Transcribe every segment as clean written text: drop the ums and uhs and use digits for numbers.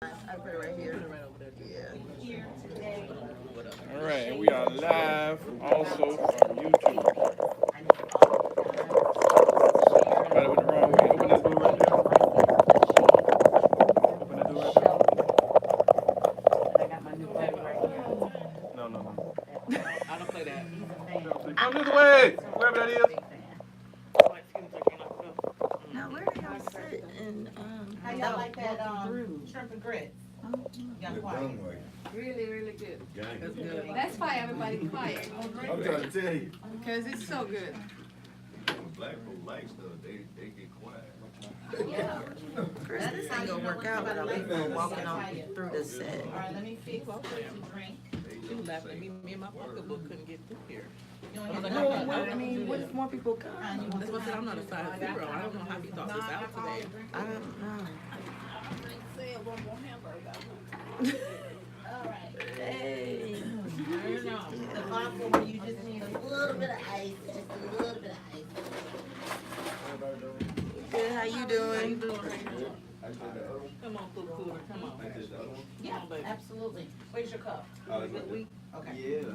I put it right here. Put it right over there. Yeah. Here today. All right, and we are live also from YouTube. Somebody went the wrong way. Open that door right there. Open that door right there. I got my new buddy right here. No. I don't play that. Come this way, wherever that is. Now, where do y'all sit in, How y'all like that shrimp and grits? Y'all quiet. Really, really good. That's good. That's why everybody quiet. I'm trying to tell you. Because it's so good. Black folk like stuff, they get quiet. Yeah. Chris, this ain't gonna work out without people walking on through the set. All right, let me fix what to drink. You laughing at me and my pocketbook couldn't get through here. You want No, to what, I mean, what if more people come? That's what I said, I'm not a 5'0". I don't know how he thought this out today. I don't know. All right. Hey. The vodka where you just need a little bit of ice, just a little bit of ice. Good, how you doing? Come on, food cooler, come on. Yeah, absolutely. Where's your cup? Good week. Okay. Yeah.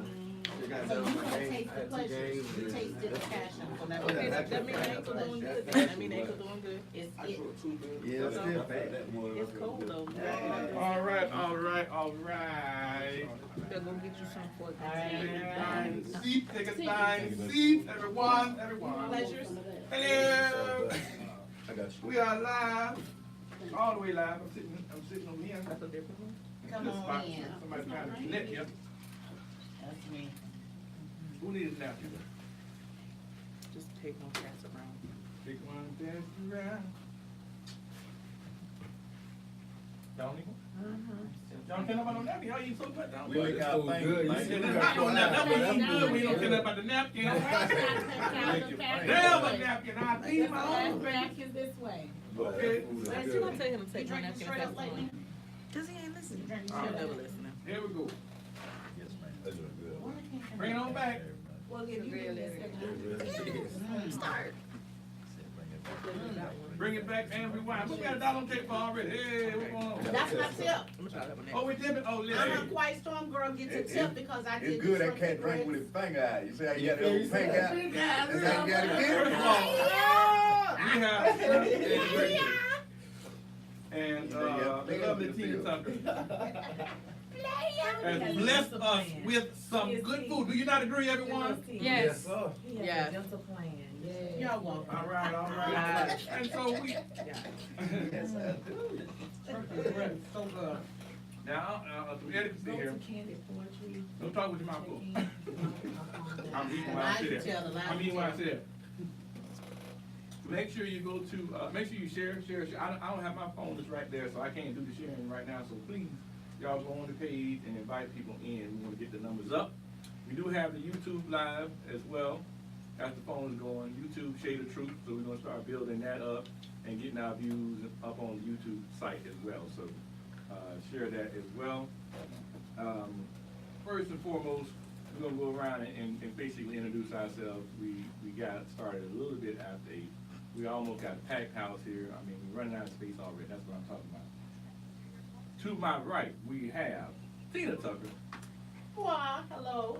So you can taste the pleasures. You tasted the passion. So that Okay, that means ankle doing good. That means ankle doing good. It's Yeah, it's still fat. It's cold though. All right. They'll go get you some for Take a dime seat, everyone. pleasures. Hello. I got you. We are live, all the way live. I'm sitting over here. That's a different one. Come This spot. on in. Somebody's trying to connect here. That's me. Who needs a napkin? Just take one pass around. Big one, dance around. Y'all need one? Y'all care about no napkin? Y'all eat so much down We like our thing. good. Like, You we said got your that napkin. was good. We don't care about the napkin. Damn a napkin. I think my own. Back is this way. Okay. Let's see, I'll tell him to take one Drinking napkin. straight up lately? Cause he ain't listening. He'll never listen. Here we go. Yes, man. That's doing good. Bring it on back. Well, if you do this, Start. Bring it back and rewind. We got a dollar on tape for already. Hey, what's going on? That's my tip. I'm gonna try that one next. Oh, we did it. Oh, I'm a listen. quiet storm girl. Get your tip because I did It's good the that cat shrimp drink with and his finger out. You see how you got that old finger out? First That's how you got it of again? all, we have shrimp and grits. And the lovely Tina Tucker has blessed us with some good food. Do you not agree, everyone? yes. Yeah. Y'all welcome. All right. And so we. Yes, I do. So good. Now, the edit can see here. Don't talk with your mouth full. I'm eating while I sit there. I'm eating while I sit there. Make sure you go to, make sure you share. I don't have my phone just right there, so I can't do the sharing right now. So please, y'all go on the page and invite people in. We want to get the numbers up. We do have the YouTube live as well. As the phone is going, YouTube Shade of Truth. So we're going to start building that up and getting our views up on the YouTube site as well. So share that as well. First and foremost, we're going to go around and basically introduce ourselves. We got started a little bit after 8. We almost got a packed house here. I mean, we're running out of space already. That's what I'm talking about. To my right, we have Tina Tucker. Wow, hello.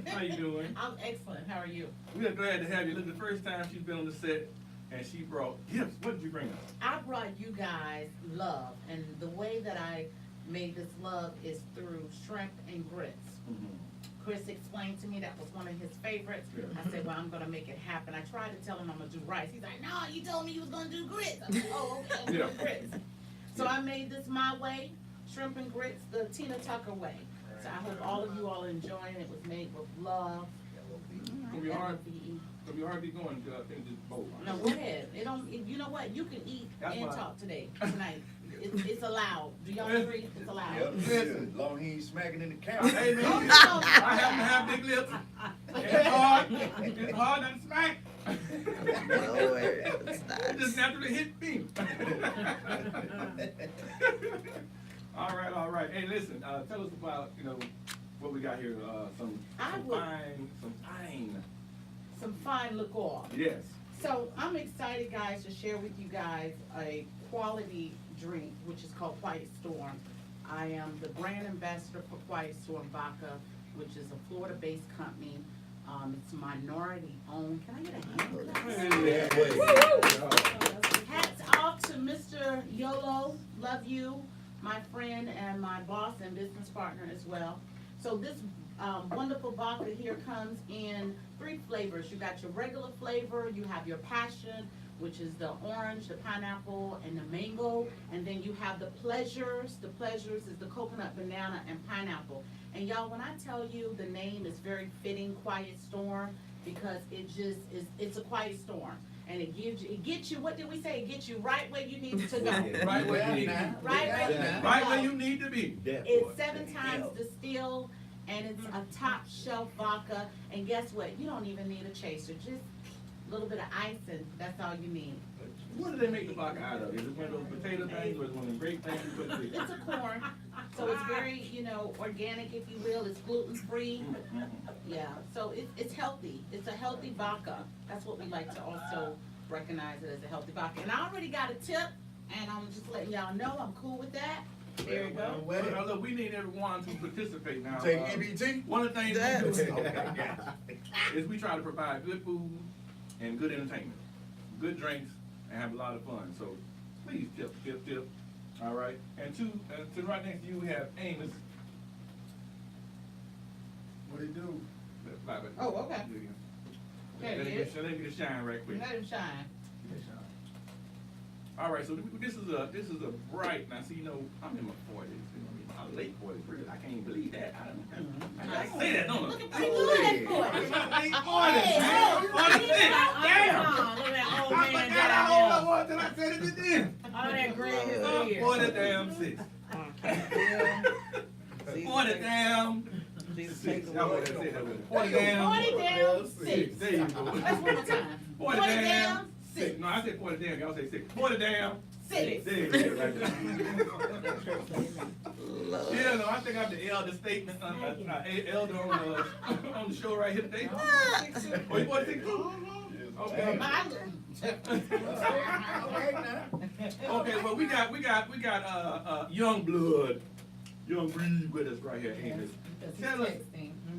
How you doing? I'm excellent. How are you? We are glad to have you. Look, the first time she's been on the set, and she brought gifts. What did you bring us? I brought you guys love, and the way that I made this love is through shrimp and grits. Chris explained to me that was one of his favorites. Yeah. I said, well, I'm gonna make it happen. I tried to tell him I'm gonna do rice. He's like, no, you told me you was gonna do grits. I'm like, oh, okay, I'm doing grits. So I made this my way, shrimp and grits, the Tina Tucker way. So I hope all of you all are enjoying it. It was made with love. It'll be hard to be going to finish this bowl. No, go ahead. It don't. You know what? You can eat That's and fine. talk tonight. It's allowed. Do y'all agree? It's allowed. Yep, Listen. as long as he ain't smacking in the camera. Hey, man, I happen to have big lips. It's hard not to smack. Lord, stop. It just naturally hit me. All right. Hey, listen, tell us about, what we got here. Some fine liqueur. Yes. So I'm excited, guys, to share with you guys a quality drink, which is called Quiet Storm. I am the brand ambassador for Quiet Storm Vodka, which is a Florida-based company. It's minority owned. Can I get a hand clap? Hats off to Mr. Yolo, love you, my friend and my boss and business partner as well. So this wonderful vodka here comes in 3 flavors. You got your regular flavor, you have your passion, which is the orange, the pineapple, and the mango. And then you have the pleasures. The pleasures is the coconut, banana, and pineapple. And y'all, when I tell you the name is very fitting, Quiet Storm, because it just is, it's a quiet storm. And it gets you, what did we say? It gets you right where you need to go. Right where you need to be. Right where you need to Right go. where you need to be. It's 7 times distilled, and it's a top shelf vodka. And guess what? You don't even need a chaser. Just a little bit of ice, and that's all you need. What do they make the vodka out of? Is it one of those potato things or is it one of the grape things you put in it? It's a corn, so it's very, organic, if you will. It's gluten-free. Yeah, so it's healthy. It's a healthy vodka. That's what we like to also recognize it as a healthy vodka. And I already got a tip, and I'm just letting y'all know I'm cool with that. There you go. Well, look, we need everyone to participate now. Take EBT? One of the things we do Okay. is we try to provide good food and good entertainment, good drinks, and have a lot of fun. So please tip. All right. And to right next to you, we have Amos. What do you do? Bye. Oh, okay. Let There me it is. let me get a shine right quick. Let him shine. All right, so this is a bright. Now, see, I'm in my 40s. I'm late 40s. Really, I can't even believe that. I say that, don't I? Looking pretty good for it. It's my late 40s, man. 46. Damn. Look at that old I man forgot how old I down was till I said it again. there. All that gray in his I'm ear. 40 damn 6. 40 damn Jesus 6. take Y'all away. want to say that with me. 40 damn 40 damn 6. There you go. Let's one more time. 40 damn damn 6. 6. No, I said 40 damn. Y'all say 6. 40 damn 6. There you go, right there. Yeah, no, I think I'm the elder statement, elder on the show right here today. Oh, you 46 too? Okay. Okay, well, we got young breed with us right here, Amos.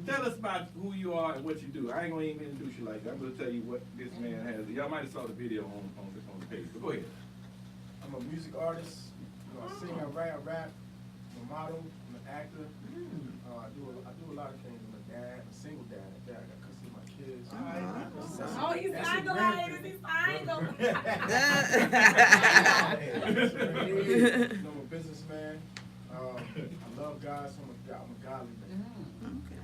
Tell us about who you are and what you do. I ain't gonna even introduce you like that. I'm gonna tell you what this man has. Y'all might have saw the video on the page, but go ahead. I'm a music artist. I sing, I write, I rap. I'm a model. I'm an actor. I do a lot of things. I'm a dad. I'm a single dad. I got custody of my kids. Oh, he's That's single, your ladies, he's single. I'm a businessman. I love God, so I'm a godly man. Okay.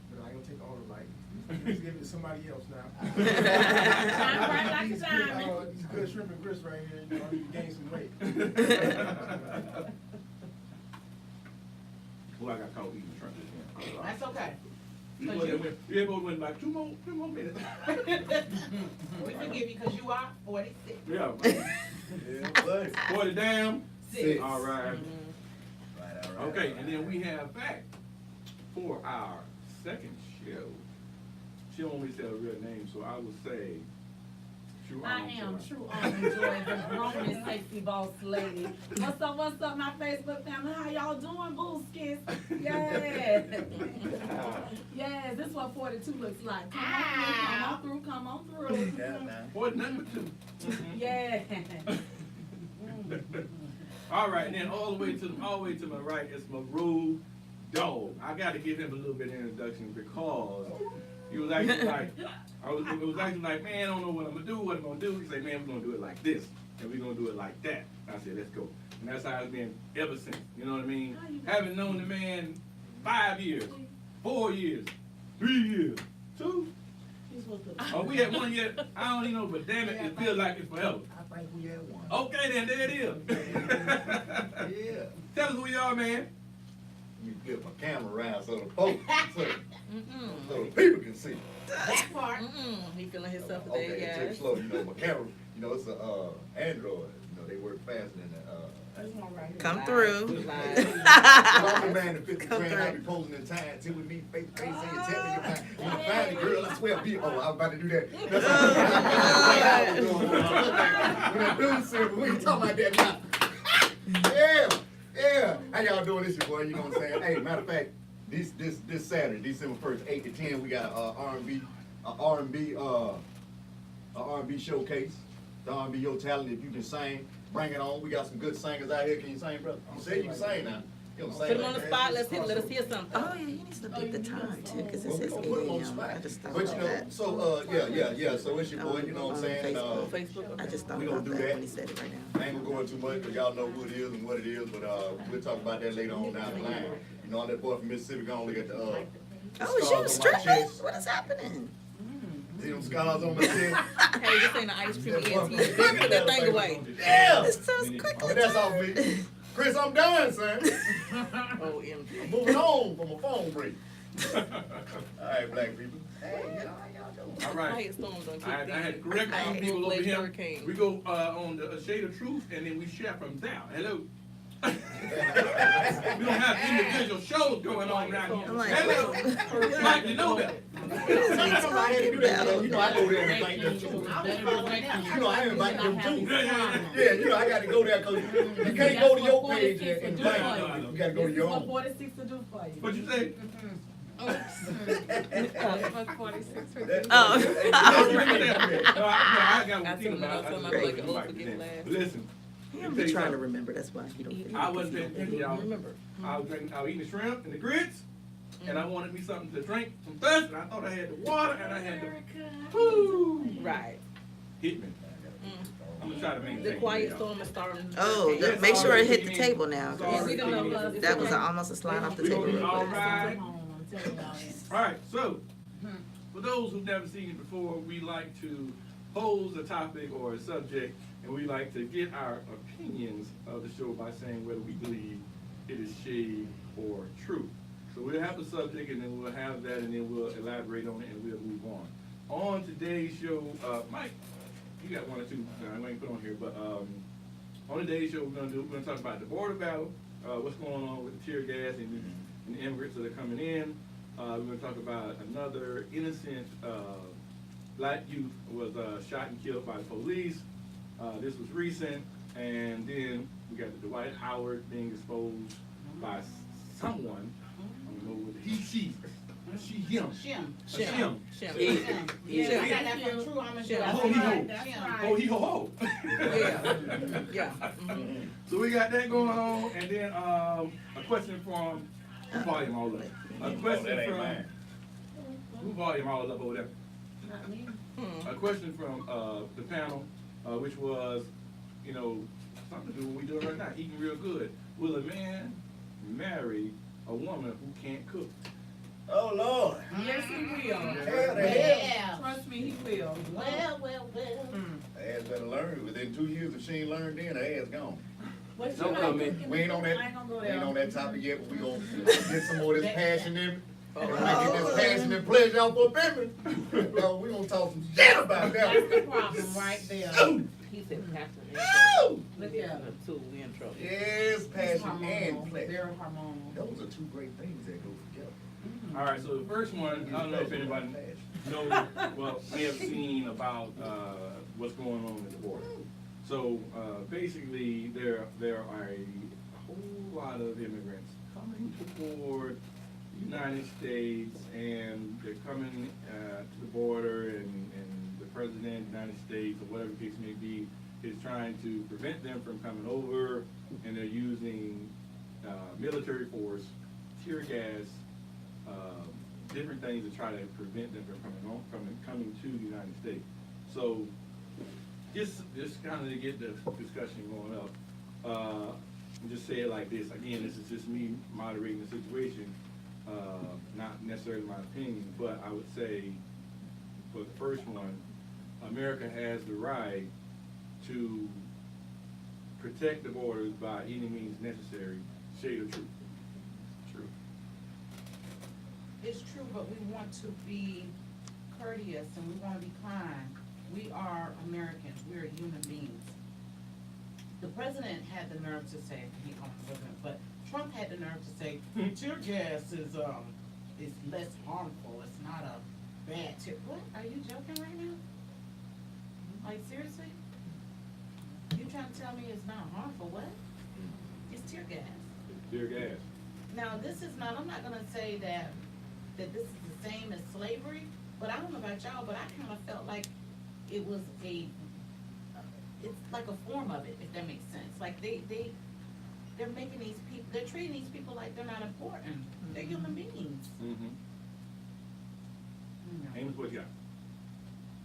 But I ain't gonna take all the light. Let's give it to somebody else now. Shine bright like a diamond. These good shrimp and grits right here. I need to gain some weight. Well, I got caught eating shrimp this morning. That's okay. You able to win like two more minutes. We forgive you because you are 46. Yeah. Yeah, buddy. 40 damn. 6. All right. Right, all right. Okay, and then we have back for our second show. She don't always say her real name, so I will say True I Arm am Joy. True Arm Joy, the grown and sexy boss lady. What's up, my Facebook family? How y'all doing, booskis? Yes. Yes, this is what 42 looks like. Come on through. Yeah, nah. 40 number 2. Yeah. All right, and then all the way to my right is my road dog. I got to give him a little bit of introduction because he was actually like, it was actually like, man, I don't know what I'm gonna do. He said, man, we're gonna do it like this, and we're gonna do it like that. I said, let's go. And that's how it's been ever since. You know what I mean? Having known the man 5 years, 4 years, 3 years, 2. Oh, we had 1 year. I don't even know, but damn it, it feels like it's forever. I think we had one. Okay, then there it is. Yeah. Tell us who you are, man. Let me get my camera around so the folks, so the people can see. That part. He feeling himself Okay, today, it takes guys. slow. My camera, it's a Android. They work faster than the. This one right Come through. I'm the man that 50 Come grand, I be through. posing in time till we meet face to face, saying, tell me your mind. When I find a girl, I swear I'll be, oh, I was about to do that. That's when I do simple, we ain't talking about that now. Yeah. How y'all doing this, your boy? You know what I'm saying? Hey, matter of fact, this Saturday, December 1st, 8 to 10, we got R&B showcase. The R&B Your Talent, if you can sing, bring it on. We got some good singers out here. Can you sing, brother? You say you can sing now. You don't sing Put him like on the that. spot, let us hear something. Oh, yeah, you need to look at the time too, because it Well, we says gonna 8 put 'em on the a.m. spot. I just thought But about you know, that. so, yeah, so it's your boy, you know what I'm saying? Facebook. Facebook. I just thought we gonna about do that that. when he said it right now. I ain't gonna go into too much, because y'all know who it is and what it is, but, we'll talk about that later on down the line. You know, that boy from Mississippi gonna look at the, Oh, scars is you on my stripping? chest. What is happening? See them scars on my chest? Hey, this ain't an ice cream ENT. Put that thing away. Yeah! This sounds quickly. But that's off me. Chris, I'm done, son. Oh, I'm moving on from a phone break. All right, black people. Hey, y'all, how y'all doing? All right. Quiet storms don't I kick had to in. correct some people over Full-fledged here. hurricane. We go on the Shade of Truth, and then we share from there. Hello. We don't have individual shows going on around here. I'm like, Hello. Mike, you know that. I had to do that. You know, I go there and invite them too. I was following them. You know, I invite them too. Yeah. Yeah, you know, I got to go there because you can't go to your page and invite them. You got to go to your What own. 46 to do for you. What you say? Oh. I got I one see thing him about on my it. like an old forget last. Listen. He don't be trying to remember, that's why he don't forget. I wasn't paying attention, y'all. Remember. I was eating the shrimp and the grits, and I wanted me something to drink, some thirst, and I thought I had the water, and I had the, woo, Right. hit me. I'm gonna try to maintain. The quiet y'all. storm is starting. Oh, Yes, make sure it hit the sorry. table now. 'cause Sorry. that was almost a slide off the We table. gonna be real all quick. right. Alright, so, for those who've never seen it before, we like to pose a topic or a subject, and we like to get our opinions of the show by saying whether we believe it is shade or truth. So we'll have the subject, and then we'll have that, and then we'll elaborate on it, and we'll move on. On today's show, Mike, you got one or two, I'm going to put on here, but on today's show, we're gonna talk about the border battle, what's going on with the tear gas and the immigrants that are coming in. We're gonna talk about another innocent black youth was shot and killed by the police. This was recent, and then we got the Dwight Howard being exposed by someone. I don't know what she, him. Shim. Shim. Yeah, I got that from True Amish. Shim. Oh, he ho. That's Shim. right. Oh, he ho. Yeah. So we got that going on, and then a question from who volume all up? A question that ain't from mine. who volume all up over there? Not me. A question from the panel, which was, you know, something to do with what we doing right now, eating real good. Will a man marry a woman who can't cook? Oh, Lord. Yes, he will. Yeah. Trust me, he will. Well. Ass better learn. Within 2 years, if she ain't learned then, her ass gone. What No you like comment. cooking? We ain't on that, I ain't gonna go we ain't there. on that topic yet, but we gonna get some more of this passion in me. And when I get this passion and pleasure out for Pimpin', we gonna talk some shit about that. That's the problem right there. He said passion. Woo! Look at Two, we in trouble. Yes, passion and pleasure. Very hormonal. Those are two great things that go together. All right, so the first one, I don't know if anybody knows, well, may have seen about what's going on with the border. So basically, there are a whole lot of immigrants coming toward the United States, and they're coming to the border, and the president of the United States, or whatever the case may be, is trying to prevent them from coming over, and they're using military force, tear gas, different things to try to prevent them from coming to the United States. So just kind of to get the discussion going up, just say it like this. Again, this is just me moderating the situation, not necessarily my opinion, but I would say for the first one, America has the right to protect the borders by any means necessary. Shade of truth. True. It's true, but we want to be courteous and we want to be kind. We are Americans. We are human beings. the president had the nerve to say, he called the president, but Trump had the nerve to say, tear gas is less harmful, it's not a bad tear. What, are you joking right now? Like, seriously? You trying to tell me it's not harmful, what? It's tear gas. Tear gas. Now, this is not, I'm not gonna say that this is the same as slavery, but I don't know about y'all, but I kinda felt like it was it's like a form of it, if that makes sense. Like they're making these people, they're treating these people like they're not important. They're human beings. Mm-hmm. Amos, what you got?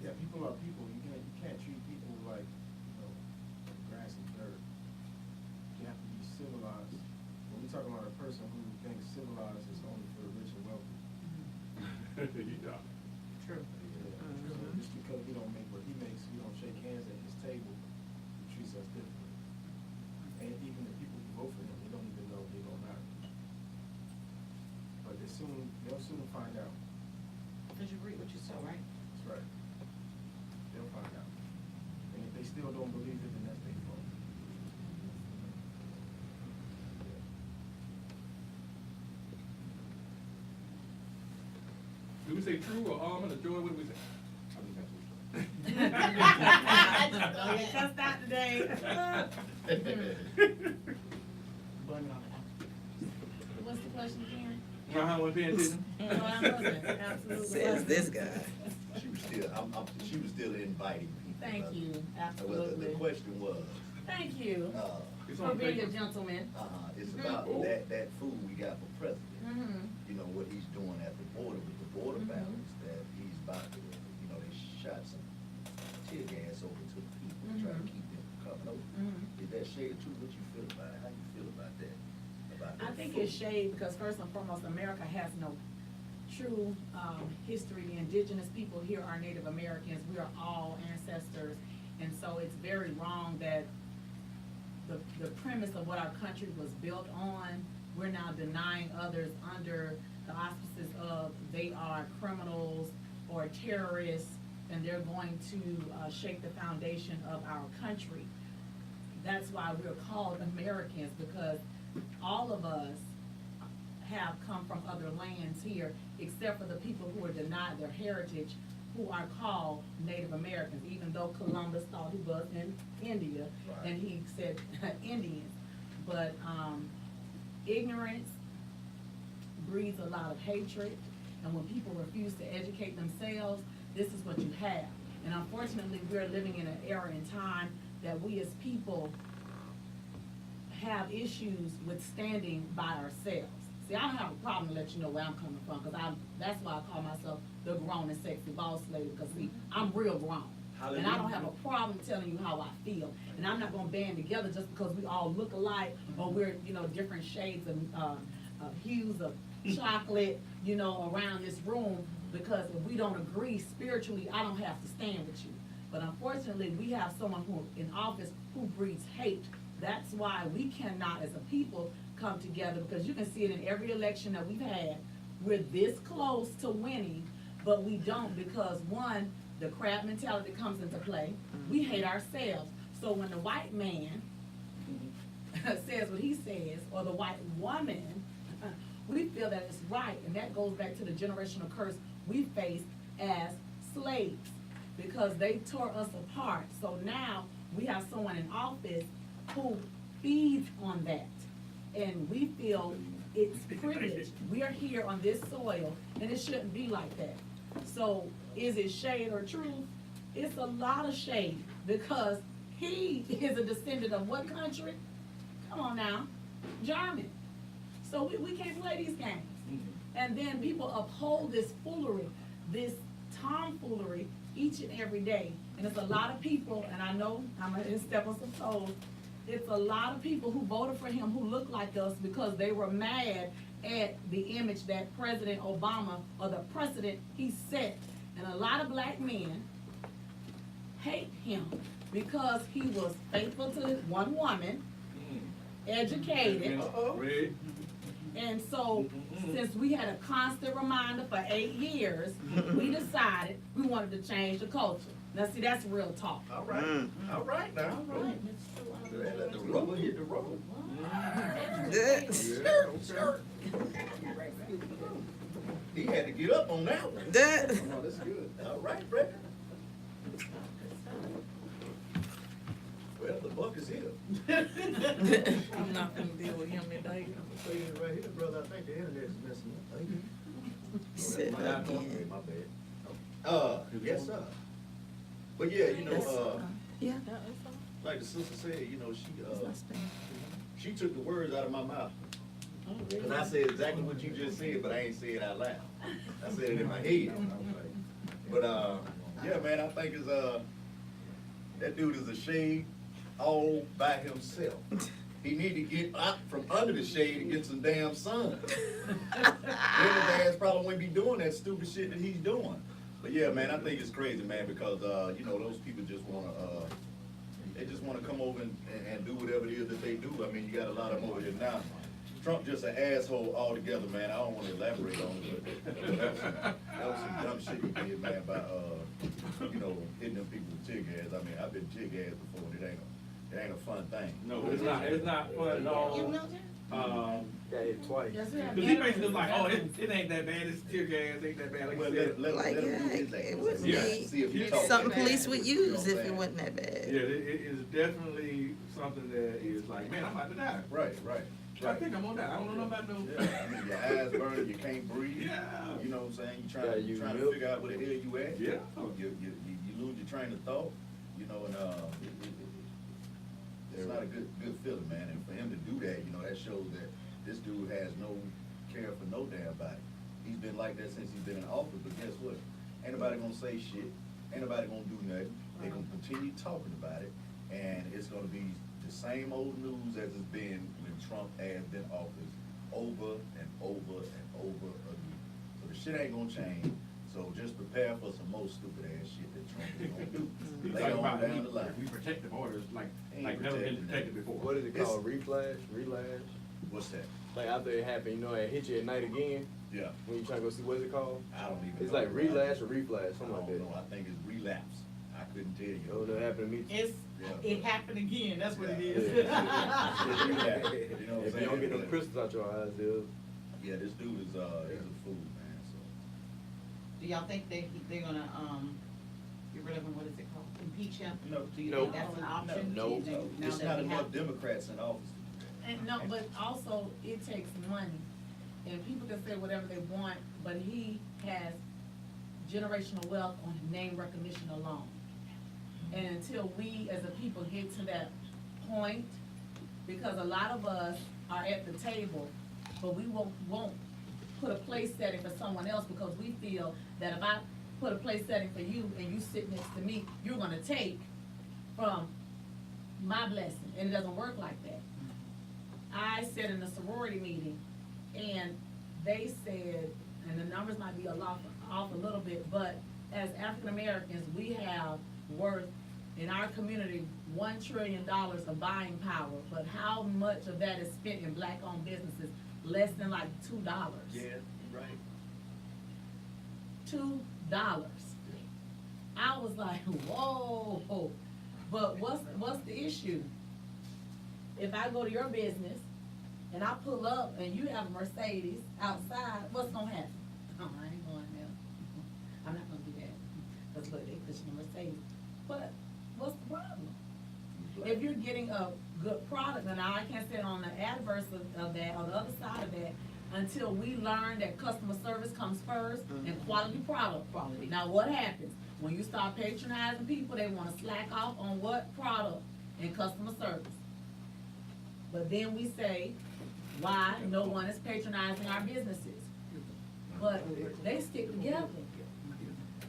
Yeah, people are people. You can't treat people like, grass and dirt. You have to be civilized. When we talk about a person who thinks civilized is only for the rich and wealthy. Yeah. True. Yeah. So just because we don't make what he makes, we don't shake hands at his table, he treats us differently. And even the people who vote for him, they don't even know they're gonna matter. But they'll soon find out. Because you read what you saw, right? That's right. They'll find out. And if they still don't believe it, then that's their fault. Do we say true or almond or joy? What do we say? Don't get cussed out today. Blame it on the What's the question, Karen? What paying attention? No, I wasn't, absolutely. Says this guy. She was still inviting people. Thank you, The absolutely. question was, Thank you It's for on being a paper. gentleman. it's about that food we got for president. Mm-hmm. You know, what he's doing at the border with the border battles, that he's about to, they shot some tear gas over to the people, to try to keep them from coming over. Mm-hmm. Is that shade true? What you feel about it? How you feel about that? I think it's shade because first and foremost, America has no true history. The indigenous people here are Native Americans. We are all ancestors. And so it's very wrong that the premise of what our country was built on, we're now denying others under the auspices of they are criminals or terrorists, and they're going to shake the foundation of our country. That's why we're called Americans, because all of us have come from other lands here, except for the people who are denied their heritage, who are called Native Americans, even though Columbus thought he was in India, and he said Indians. But ignorance breeds a lot of hatred, and when people refuse to educate themselves, this is what you have. And unfortunately, we're living in an era in time that we as people have issues with standing by ourselves. See, I don't have a problem to let you know where I'm coming from, because that's why I call myself the grown and sexy boss lady, because see, I'm real grown. And I don't have a problem telling you how I feel. And I'm not gonna band together just because we all look alike, or we're, different shades of hues of chocolate, around this room, because if we don't agree spiritually, I don't have to stand with you. But unfortunately, we have someone who in office who breeds hate. That's why we cannot, as a people, come together, because you can see it in every election that we've had. We're this close to winning, but we don't, because one, the crab mentality comes into play. We hate ourselves. So when the white man says what he says, or the white woman, we feel that it's right, and that goes back to the generational curse we faced as slaves, because they tore us apart. So now we have someone in office who feeds on that, and we feel it's privilege. We are here on this soil, and it shouldn't be like that. So is it shade or truth? It's a lot of shade, because he is a descendant of what country? Come on now, German. So we can't play these games. And then people uphold this foolery, this tomfoolery each and every day. And it's a lot of people, and I know I'm gonna step on some toes, it's a lot of people who voted for him who look like us because they were mad at the image that President Obama, or the precedent he set. And a lot of black men hate him because he was faithful to one woman, educated. And so, since we had a constant reminder for 8 years, we decided we wanted to change the culture. Now, see, that's real talk. All right now. Right, that's true. Man, let the rubber hit the road. He had to get up on that one. Oh, that's good. All right, Brett. Well, the buck is here. I'm not gonna deal with him today. I'm saying it right here, brother. I think the internet is messing up. Thank you. Said Oh, that's my again. bad, my bad. Yes, sir. But yeah, you know, Yeah, like the sister said, you know, it's not Spanish. she took the words out of my mouth. Cause I said exactly what you just said, but I ain't say it out loud. I said it in my head. But, yeah, man, I think it's, that dude is a shade all by himself. He need to get out from under the shade and get some damn sun. Then his ass probably wouldn't be doing that stupid shit that he's doing. But yeah, man, I think it's crazy, man, because, you know, those people just wanna, they just wanna come over and do whatever it is that they do. I mean, you got a lot of them over here now. Trump just an asshole altogether, man. I don't wanna elaborate on it, but that was some dumb shit he did, man, by, you know, hitting them people with tear gas. I mean, I've been tear gas before, and it ain't a fun thing. No, it's not fun at all. You know that? Got hit twice. Yes, we have Cause he basically was veterans. like, oh, it ain't that bad, it's tear gas, ain't that bad, like Well, I said. Like, him do his it act. wouldn't Yeah. be See if he talks something back. police would You know use what I'm if it saying? wasn't that bad. Yeah, it is definitely something that is like, man, I'm about to die. Right, right. I think I'm gonna die, I don't know about no. Yeah, I mean, your eyes burning, you can't breathe. Yeah. You know what I'm saying? You Gotta trying use to milk. figure out where the hell you at. Yeah. You lose your train of thought, you know, and, it's not a good feeling, man. And for him to do that, you know, that shows that this dude has no care for no damn body. He's been like that since he's been in office, but guess what? Ain't nobody gonna say shit, ain't nobody gonna do nothing. They gonna continue talking about it, and it's gonna be the same old news as it's been when Trump has been office over and over and over again. So the shit ain't gonna change, so just prepare for some more stupid ass shit that Trump is gonna do. You Later talking on about down the line. we protect the borders like Ain't never been protected. protected before. What is it called? Reflash? Relash? What's that? Like after it happened, you know, it hit you at night again. Yeah. When you trying to go see, what's it called? I don't even It's know. like relash or reflash, I something like don't that. know. I think it's relapse. I couldn't tell Oh, you. that happened to me. It's, Yeah. it happened again, that's what it Yeah. is. It's relapse. You know what I'm If you don't saying? get them But, crystals out your eyes, they'll. yeah, this dude is a fool, man. So Do y'all think they're gonna, get rid of him, what is it called, impeach him? No. Do you No. think that's an option? No. Do you- now it's that not we enough have- Democrats in office to do that. And no, but also it takes money, and people can say whatever they want, but he has generational wealth on name recognition alone. And until we as a people get to that point, because a lot of us are at the table, but we won't put a place setting for someone else because we feel that if I put a place setting for you and you sit next to me, you're gonna take from my blessing, and it doesn't work like that. I said in a sorority meeting, and they said, and the numbers might be off a little bit, but as African Americans, we have worth in our community $1 trillion of buying power, but how much of that is spent in black-owned businesses? Less than like $2. Yeah, you're right. $2. I was like, whoa, but what's the issue? If I go to your business and I pull up and you have a Mercedes outside, what's gonna happen? Oh, I ain't going there. I'm not gonna do that. Cause look, they pushing a Mercedes. But what's the problem? If you're getting a good product, and I can't say on the adverse of that, or the other side of that, until we learn that customer service comes first and quality product. Quality. Now, what happens? When you start patronizing people, they wanna slack off on what product and customer service. But then we say, why no one is patronizing our businesses? But they stick together.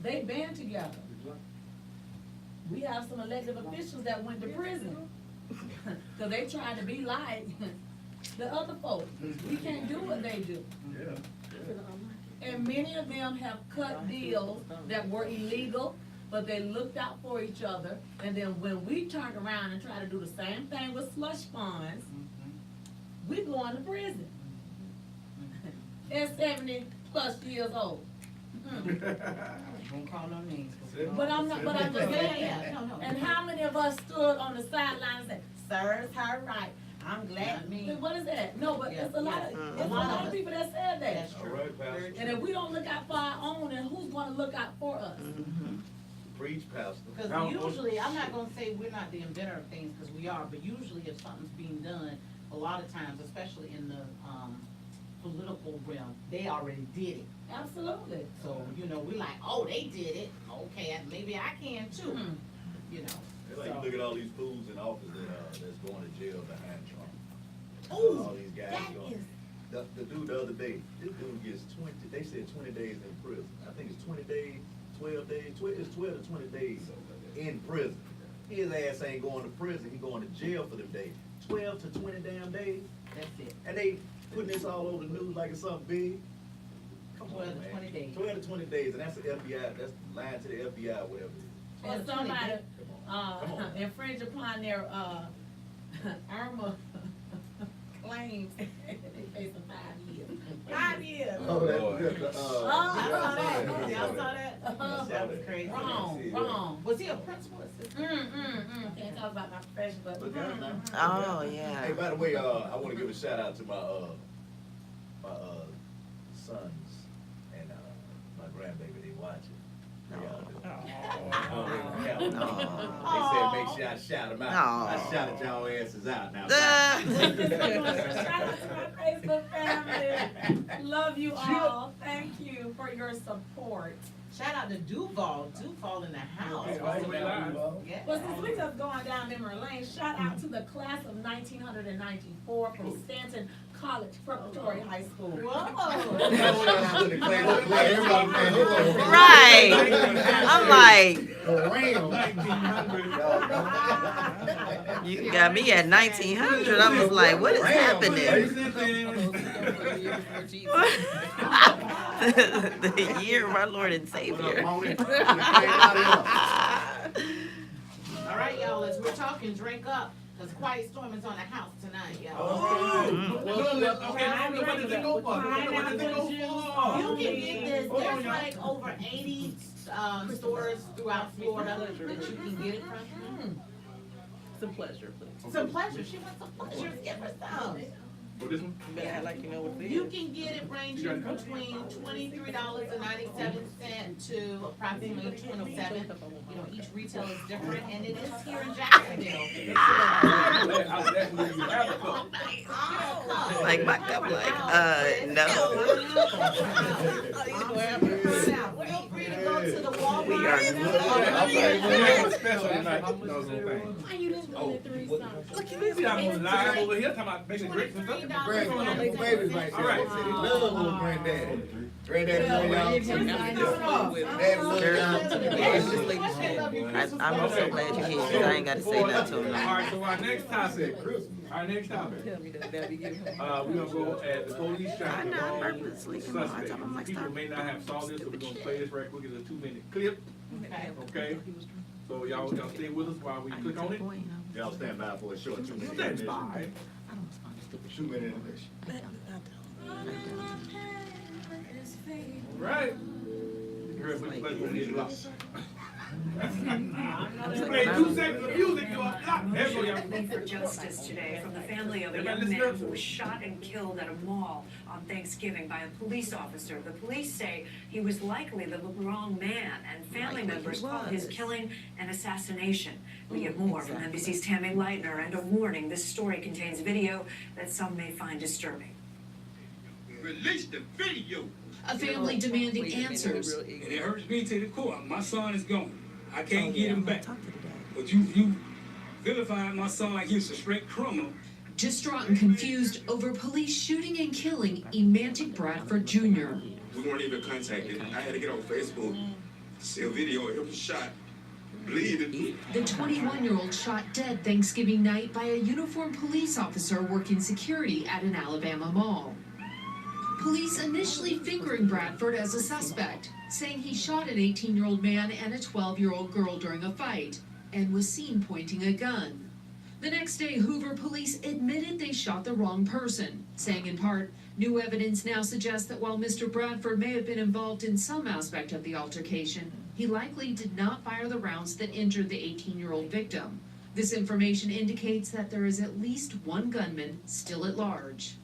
They band together. We have some elected officials that went to prison. Cause they tried to be like the other folks. We can't do what they do. Yeah. And many of them have cut deals that were illegal, but they looked out for each other. And then when we turned around and tried to do the same thing with slush funds, we going to prison. At 70+ years old. Won't call no names. But I'm just saying, Yeah, no. and how many of us stood on the sideline and said, serves her right. I'm glad. Not me. Then what is that? No, but Yeah, it's a lot of, yeah. it's a lot of people that said that. That's All true. right, Pastor. And if we don't look out for our own, then who's gonna look out for us? Preach, Pastor. Because usually, I'm not gonna say we're not the inventor of things, because we are, but usually if something's being done, a lot of times, especially in the, political realm, they already did it. Absolutely. So, you know, we're like, oh, they did it, okay, maybe I can too, Mhm. you know. It's like, you look at all these fools in office that's going to jail behind Trump. Ooh, All these guys that going. is, The dude the other day, this dude gets 20, they said 20 days in prison. I think it's 20 days, 12 days, it's 12 to 20 days in prison. His ass ain't going to prison, he going to jail for them days. 12 to 20 damn days, that's it. and they putting this all over the news like it's something big. Come on, 12 to man. 20 days. 12 12 to 20 days, and that's the FBI, that's lying to the FBI, whatever it is. Or somebody, Come on. infringe upon their, Irma claims, they face a 5 years. 5 years. Oh, Lord. that's, Y'all saw that? That was crazy. Wrong. Was he a principal assistant? Can't talk about my profession, but. Look at it now. Oh, yeah. Hey, by the way, I wanna give a shout out to my sons and, my grandbaby, they watch it. They all do. They said, make sure I shout them out. I shouted y'all asses out now. Shout out to my Facebook family. Love you all. Thank you for your support. Shout out to Duval in the house. Yeah. Well, since we just going down memory lane, shout out to the class of 1994 from Stanton College Preparatory High School. Whoa. Right. I'm like, you got me at 1900. I was like, what is happening? The year of our Lord and Savior. All right, y'all, as we're talking, drink up, because Quiet Storm is on the house tonight, y'all. You can get this, there's like over 80 stores throughout Florida that you can get it from. Some pleasure, please. Some pleasure, she wants some pleasure, give her some. For this one? You better act like you know what it is. You can get it ranging between $23.97 to approximately $207. You know, each retail is different, and it is here in Jacksonville. Like my cup, no. Feel free to go to the Walmart. We are Why you didn't do the 3 songs? Look at this, y'all on live over here, talking about making grapes and stuff. Babies like All right. that. They love little granddaddy. Granddaddy, I'm so glad you're here, because I ain't got to say nothing to him. All right, so our next topic, Tell me that Debbie give him. we're gonna go at the police I'm traffic not law purposely, come on, I suspect. tell him like People stop. may not have saw this, so we're gonna play this right quick, it's a 2-minute clip, okay? So y'all stay with us while we click on it. Y'all stand by for a short 2 minute Stand intermission. by. 2 minute intermission. Right. Girl, we play for these blocks. Play 2 seconds of music, you're a block. There you go, y'all. For justice today from the family of a young Everybody man listen who up. was shot and killed at a mall on Thanksgiving by a police officer. The police say he was likely the wrong man, and family Likely he members call his was. killing an assassination. We get more from NBC's Tammy Leitner, and a warning: this story contains video that some may find disturbing. Release the video. A family demanding answers. And it hurts me to the core. My son is gone. I can't get him back. But you vilified my son like he's a straight criminal. Distraught and confused over police shooting and killing Emantic Bradford Jr. We weren't even contacted. I had to get on Facebook to see a video of him shot, bleeding. The 21-year-old shot dead Thanksgiving night by a uniformed police officer working security at an Alabama mall. Police initially fingering Bradford as a suspect, saying he shot an 18-year-old man and a 12-year-old girl during a fight, and was seen pointing a gun. The next day, Hoover police admitted they shot the wrong person, saying in part, new evidence now suggests that while Mr. Bradford may have been involved in some aspect of the altercation, he likely did not fire the rounds that injured the 18-year-old victim. This information indicates that there is at least one gunman still at large.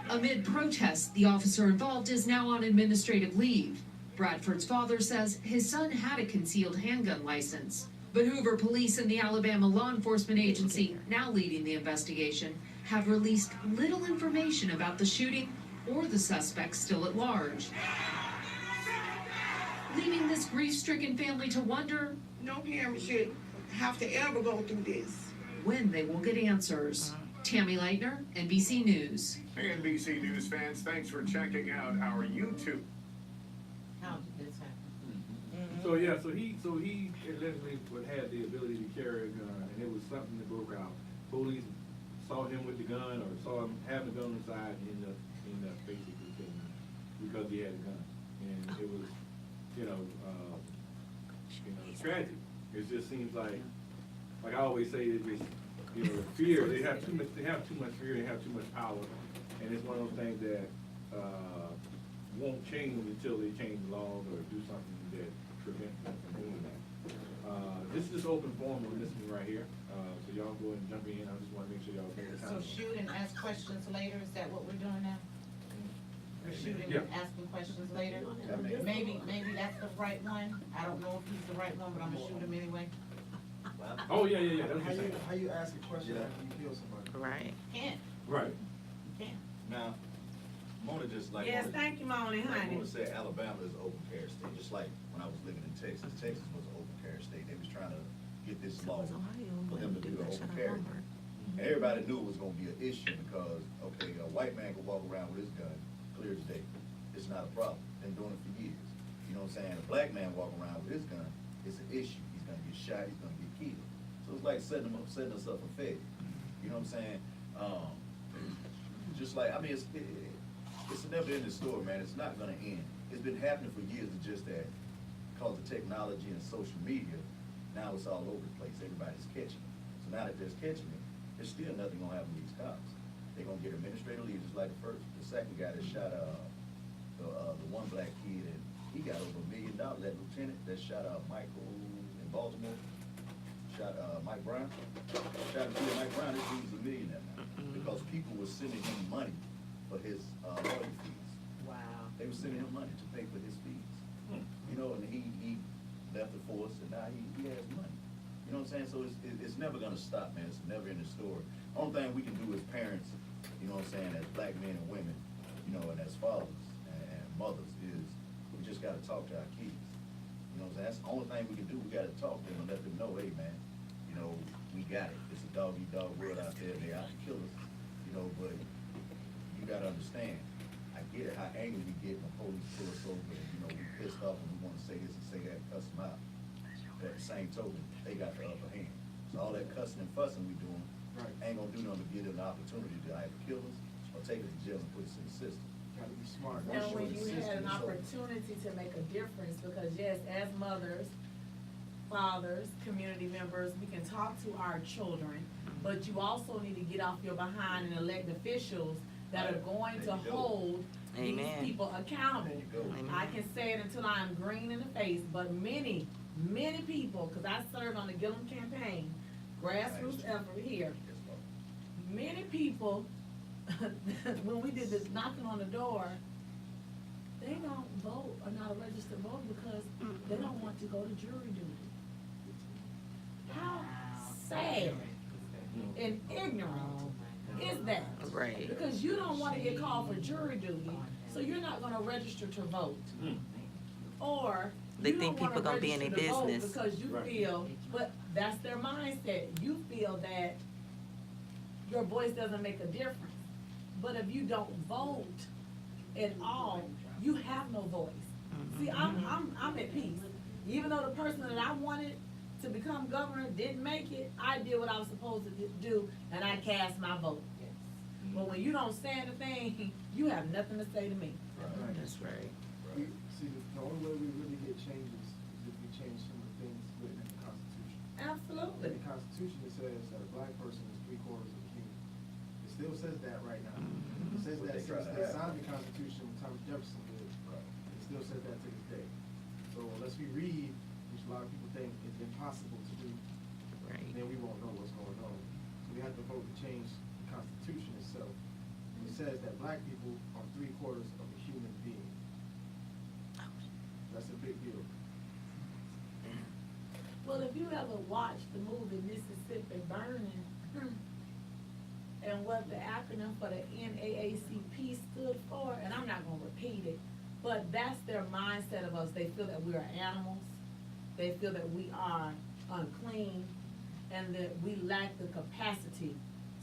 Amid protests, the officer involved is now on administrative leave. Bradford's father says his son had a concealed handgun license. But Hoover Police and the Alabama Law Enforcement Agency, now leading the investigation, have released little information about the shooting or the suspect still at large. Leaving this grief-stricken family to wonder no parent should have to ever go through this. When they will get answers. Tammy Leitner, NBC News. Hey, NBC News fans, thanks for checking out our YouTube. How did this happen? So yeah, so he allegedly would have the ability to carry a gun, and it was something that broke out. Police saw him with the gun, or saw him having a gun inside, and ended up basically killing him because he had a gun, and it was, tragic. It just seems like I always say, it was, fear. They have too much fear. They have too much power, and it's one of those things that won't change until they change the laws or do something that prevents them from doing that. This is just open forum we're listening right here, so y'all go ahead and jump in. I just want to make sure y'all take the So time. shoot and ask questions later, is that what we're doing now? Shooting Yeah. and asking questions later? Maybe that's the right one. I don't know if he's the right one, but I'm gonna shoot him anyway. Oh, yeah, that's what you're saying. How you ask a question after you kill somebody? Right. Can't, Right. can't. Now, Mona just like. Yes, thank you, Moni, Like honey. Mona said, Alabama is an open carry state, just like when I was living in Texas. Texas was an open carry state. They was trying to get this So law was Ohio for when them to they do do an that shit open on carry. Walmart. And everybody knew it was gonna be an issue because, okay, a white man could walk around with his gun, clear as day. It's not a problem. Been doing it for years. You know what I'm saying? A black man walking around with his gun, it's an issue. He's gonna get shot, he's gonna get killed. So it's like setting us up for failure. You know what I'm saying? Just like, I mean, it's a never-ending story, man. It's not gonna end. It's been happening for years. It's just that because of technology and social media, now it's all over the place. Everybody's catching it. So now that they're catching it, there's still nothing gonna happen to these cops. They're gonna get administrative leave just like the second guy that shot the one black kid, and he got over $1 million. That lieutenant that shot Michael in Baltimore, shot Mike Brown, shot and killed Mike Brown. This dude's a millionaire now because people were sending him money for his lawyer fees. Wow. They were sending him money to pay for his fees. You know, and he left the force, and now he has money. You know what I'm saying? So it's never gonna stop, man. It's never in the story. Only thing we can do as parents, you know what I'm saying, as black men and women, you know, and as fathers and mothers, is we just gotta talk to our kids. You know what I'm saying? That's the only thing we can do. We gotta talk to them and let them know, hey, man, you know, we got it. It's a dog-eat-dog world out there. They out to kill us, you know, but you gotta understand. I get it, how angry we get when police pull us over, and, you know, we pissed off and we wanna say this and say that, cuss them out. But at the same token, they got the upper hand. So all that cussing and fussing we doing, ain't gonna do nothing to give them the opportunity to either kill us or take us to jail and put us in the system. Gotta be smart. And Once when you're in you the had system, an it's over. opportunity to make a difference, because yes, as mothers, fathers, community members, we can talk to our children, but you also need to get off your behind and elect officials that are going to hold these Amen. people accountable. There you go. Amen. I can say it until I'm green in the face, but many people, because I served on the Gillum campaign, grassroots effort here, Yes, Lord. many people, when we did this knocking on the door, they don't vote, or not a registered voter, because they don't want to go to jury duty. How sad and ignorant is that? Right. Because you don't want to get called for jury duty, so you're not gonna register to vote. Or They you think don't wanna people gonna be in register their to vote business. because you Right. feel, but that's their mindset. You feel that your voice doesn't make a difference. But if you don't vote at all, you have no voice. See, I'm at peace. Even though the person that I wanted to become governor didn't make it, I did what I was supposed to do, and I cast my vote. But when you don't stand a thing, you have nothing to say to me. Right. That's right. See, the only way we really get changes is if we change some of the things written in the Constitution. In Absolutely. the Constitution, it says that a black person is 3/4 of the kingdom. It still says that right now. It says What that they try since to they have. signed the Constitution when Thomas Jefferson did. It still says that to this day. So unless we read, which a lot of people think it's impossible to do, Right. and then we won't know what's going on. So we have to vote to change the Constitution itself. And it says that black people are 3/4 of a human being. That's a big deal. Well, if you ever watched the movie Mississippi Burning, and what the acronym for the NAACP stood for, and I'm not gonna repeat it, but that's their mindset of us. They feel that we are animals, they feel that we are unclean, and that we lack the capacity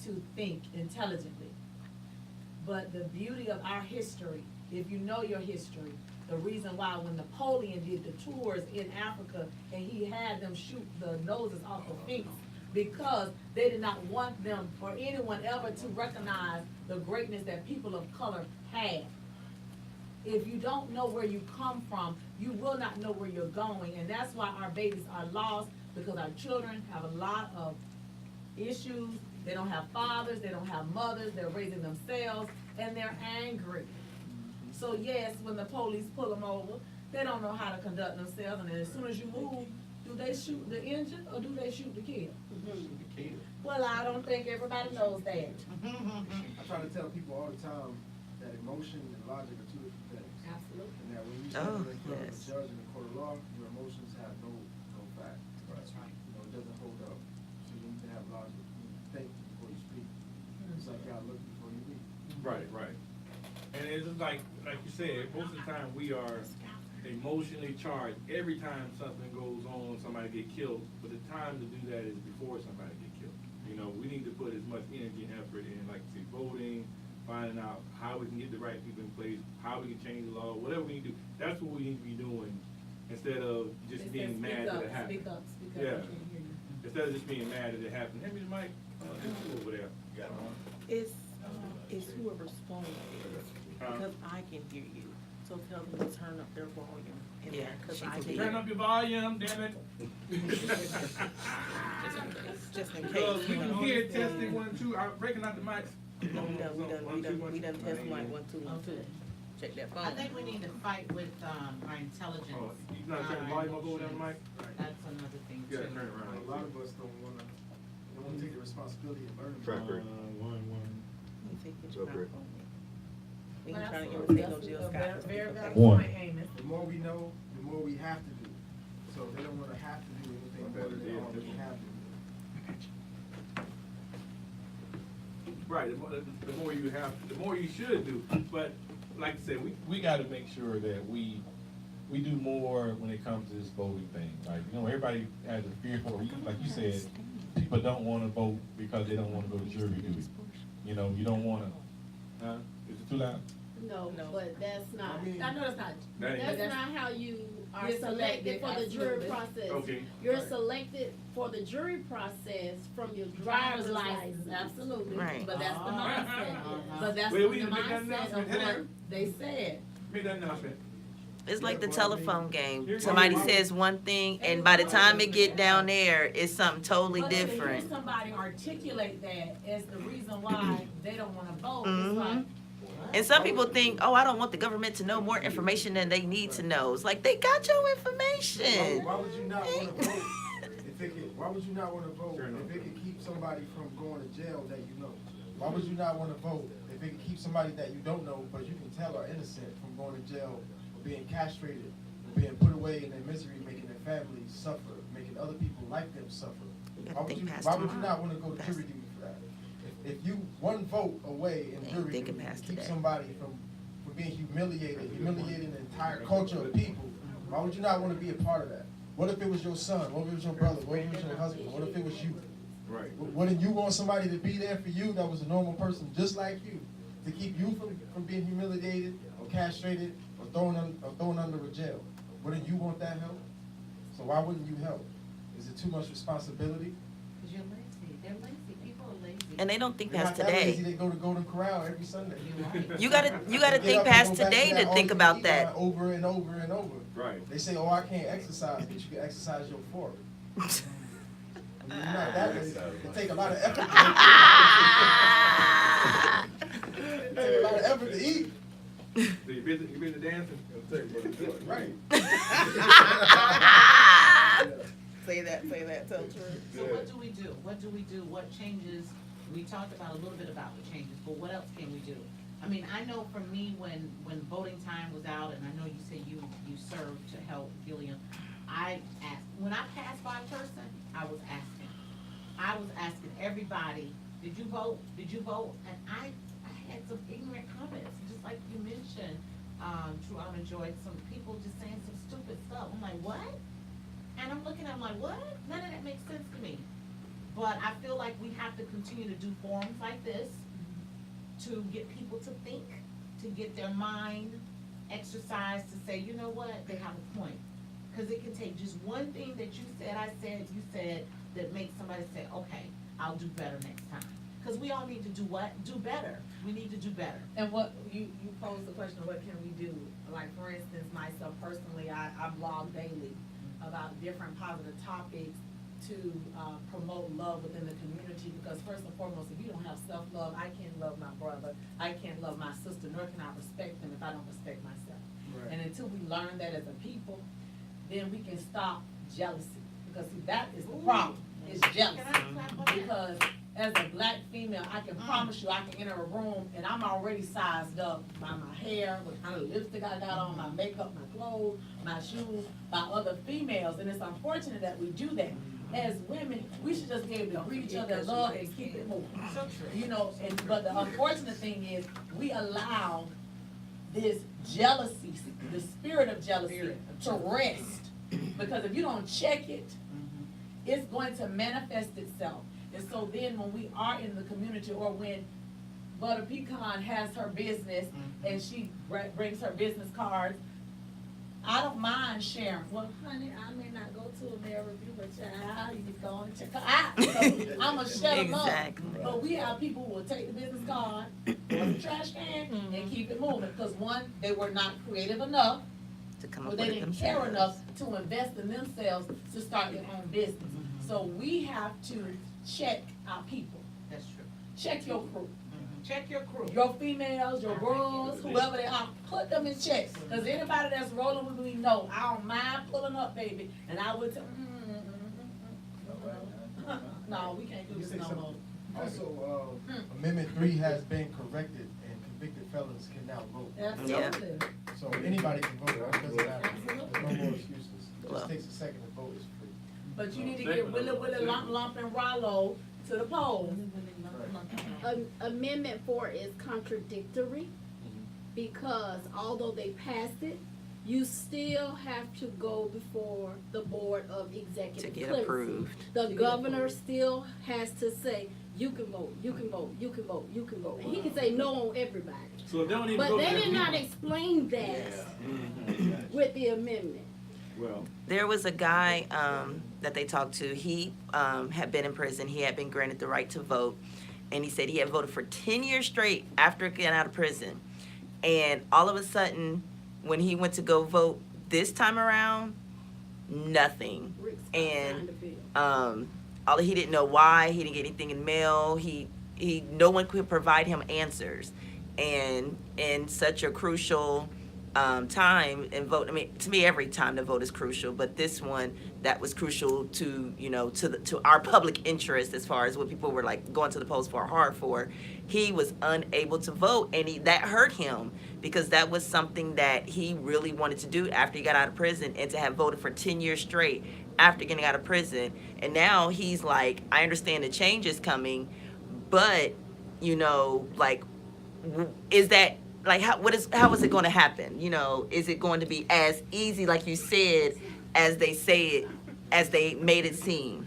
to think intelligently. But the beauty of our history, if you know your history, the reason why when Napoleon did the tours in Africa and he had them shoot the noses off the Finks, because they did not want them or anyone ever to recognize the greatness that people of color had. If you don't know where you come from, you will not know where you're going, and that's why our babies are lost, because our children have a lot of issues. They don't have fathers, they don't have mothers, they're raising themselves, and they're angry. So yes, when the police pull them over, they don't know how to conduct themselves, and then as soon as you move, do they shoot the engine or do they shoot the kill? Well, I don't think everybody knows that. I try to tell people all the time that emotion and logic are two different things. Absolutely. And that when you stand in front of a judge in the court of law, your emotions have no fact. That's right. You know, it doesn't hold up. So you need to have logic. You need to think before you speak. It's like you gotta look before you read. Right, right. And it's just like you said, most of the time we are emotionally charged every time something goes on, somebody get killed, but the time to do that is before somebody get killed. You know, we need to put as much energy and effort in, like you say, voting, finding out how we can get the right people in place, how we can change the law, whatever we need to do. That's what we need to be doing instead of just being mad that it happened. Speak up, I Yeah. can't hear you. Instead of just being mad that it happened. Hand me the mic, there's two over there. It's whoever's phone it is, because I can hear you. So tell them to turn up their volume in there, cause I can. Turn up your volume, damn it. Just in We case, you can know. hear testing 1, 2, breaking out the mics. We done test mic 1, 2, 1, 2. Check that phone. I think we need to fight with, our intelligence. Oh, you not turning the volume up over there on the mic? That's another thing too. Yeah, turn it around. A lot of us don't wanna take the responsibility of learning. Track record. You take your Go, Britt. phone. We ain't Well, trying to absolutely. imitate no Jill That's a Scott. very valid One. point, Amos. The more we know, the more we have to do. So they don't wanna have to do anything more than they already have to do. Right, the more you have, the more you should do, but like I said, We gotta make sure that we do more when it comes to this voting thing. Like, you know, everybody has a fear for, like you said, people don't wanna vote because they don't wanna go to jury duty. You know, you don't wanna, is it too loud? No, No. but that's not, I know that's not. That ain't- that's not how you are You're selected for the jury absolutely. process. Okay. You're Right. selected for the jury process from your Driver's driver's license, license. absolutely, Right. but that's the mindset, but that's Wait, the we need to make that mindset announcement. of what they said. Make that announcement. It's like the Yeah, well, I mean, telephone game. here's Somebody what- says one thing, and by the time it get down there, it's something totally But to hear different. somebody articulate that as the reason why they don't wanna vote, Mhm. it's like, And some people think, oh, I don't want the government to know more information than they need to know. It's like, they got your information. Why would you not wanna vote why would you not wanna vote Sure enough. if it could keep somebody from going to jail that you know? Why would you not wanna vote if it could keep somebody that you don't know, but you can tell are innocent from going to jail, or being castrated, or being put away in their misery, making their families suffer, making other people like them suffer? You gotta Why would think you, past why would you tomorrow. not wanna go to jury duty for that? If you, one vote away in Ain't jury thinking duty, past keep today. somebody from being humiliating the entire culture of people, why would you not wanna be a part of that? What if it was your son? What if it was your brother? What if it was your husband? What if it was you? Right. Wouldn't you want somebody to be there for you that was a normal person just like you, to keep you from being humiliated or castrated or thrown under a jail? Wouldn't you want that help? So why wouldn't you help? Is it too much responsibility? Cause you're lazy, they're lazy, people are lazy. And they don't think They're past not that lazy, today. they go to Golden Corral every Sunday. You're right. You gotta Get think up and past go back today that to think all-you-can-eat about that. line over and over and over. Right. They say, oh, I can't exercise, but you can exercise your fork. I mean, you're not that lazy. It take a lot of effort. It take a lot of effort to eat. So you busy dancing? Right. Say that say that, tell the truth. So what do we do? What do we do? What changes? We talked about a little bit about the changes, but what else can we do? I mean, I know for me, when voting time was out, and I know you say you served to help Gilliam, I asked, when I passed by a person, I was asking everybody, did you vote? Did you vote? And I had some ignorant comments, just like you mentioned, True, I enjoyed some people just saying some stupid stuff. I'm like, what? And I'm looking at them like, what? None of that makes sense to me. But I feel like we have to continue to do forums like this to get people to think, to get their mind exercised, to say, you know what, they have a point. Because it can take just one thing that you said, that makes somebody say, okay, I'll do better next time. Because we all need to do what? Do better. We need to do better. And what, you posed the question, what can we do? Like, for instance, myself personally, I blog daily about different positive topics to promote love within the community, because first and foremost, if you don't have self-love, I can't love my brother, I can't love my sister, nor can I respect them if I don't respect myself. Right. And until we learn that as a people, then we can stop jealousy, because see, that is the problem, is jealousy. Because as a black female, I can promise you, I can enter a room and I'm already sized up by my hair, what kind of lipstick I got on, my makeup, my clothes, my shoes, by other females, and it's unfortunate that we do that. As women, we should just be able to greet each other love and keep it moving. You know, but the unfortunate thing is, we allow this jealousy, the spirit of jealousy, to rest. Because if you don't check it, it's going to manifest itself. And so then when we are in the community, or when Butter Pecan has her business and she brings her business cards, I don't mind sharing. Well, honey, I may not go to a mayor review, but child, you can go on and check her out. So I'm going to shut them up. But we have people who will take the business card, go in the trash can, and keep it moving. Because one, they were not creative enough, To come or up they with it didn't care themselves. enough to invest in themselves to start their own business. So we have to check our people. That's true. Check your crew. Check your crew. Your females, your bros, whoever they are, put them in check. Because anybody that's rolling with me know I don't mind pulling up, baby. And I would tell, no, we can't do this no more. Also, Amendment 3 has been corrected, and convicted felons can now vote. Absolutely. So anybody can vote, it doesn't matter. There's no more excuses. It just takes a second to vote, it's free. But you need to get Willie Lump and Rollo to the polls. Amendment 4 is contradictory, because although they passed it, you still have to go before the Board of Executive To get Clearances. approved. The governor still has to say, you can vote, you can vote, you can vote, you can vote. And he can say no on everybody. So if they don't even But go they to did their not people- explain that with the amendment. Well, There was a guy that they talked to. He had been in prison. He had been granted the right to vote. And he said he had voted for 10 years straight after getting out of prison. And all of a sudden, when he went to go vote this time around, nothing. And he didn't know why. He didn't get anything in mail. No one could provide him answers. And in such a crucial time and vote. I mean, to me, every time to vote is crucial, but this one that was crucial to to our public interest as far as what people were like going to the polls for hard for. He was unable to vote, and that hurt him because that was something that he really wanted to do after he got out of prison, and to have voted for 10 years straight after getting out of prison. And now he's like, I understand the change is coming, but is that like how is it going to happen? Is it going to be as easy, like you said, as they made it seem?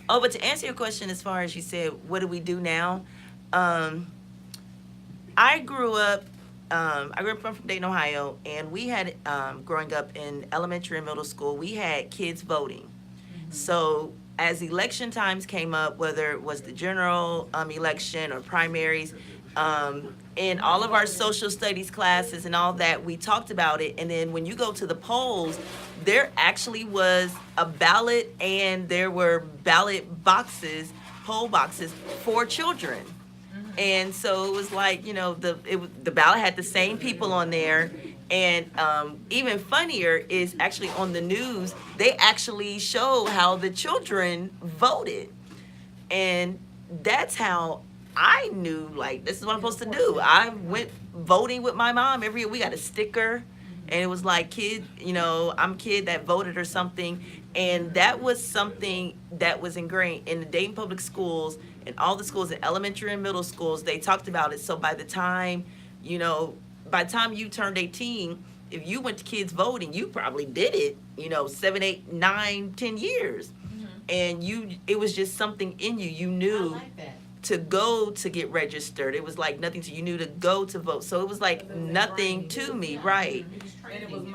Oh, but to answer your question, as far as you said, what do we do now? I grew up from Dayton, Ohio, and we had growing up in elementary and middle school, we had kids voting. So as election times came up, whether it was the general election or primaries, in all of our social studies classes and all that, we talked about it. And then when you go to the polls, there actually was a ballot, and there were ballot boxes, poll boxes for children. And so it was like, the ballot had the same people on there, And even funnier is actually on the news, they actually show how the children voted. And that's how I knew, like, this is what I'm supposed to do. I went voting with my mom every year. We got a sticker, and it was like, kid, you know, I'm kid that voted or something. And that was something that was ingrained in the Dayton Public Schools and all the schools in elementary and middle schools. They talked about it. So by the time, you know, by the time you turned 18, if you went to kids voting, you probably did it, you know, 7, 8, 9, 10 years. And it was just something in you. You knew like that. to go to get registered. It was like nothing to you. Knew to go to vote. So it was like nothing to me, right?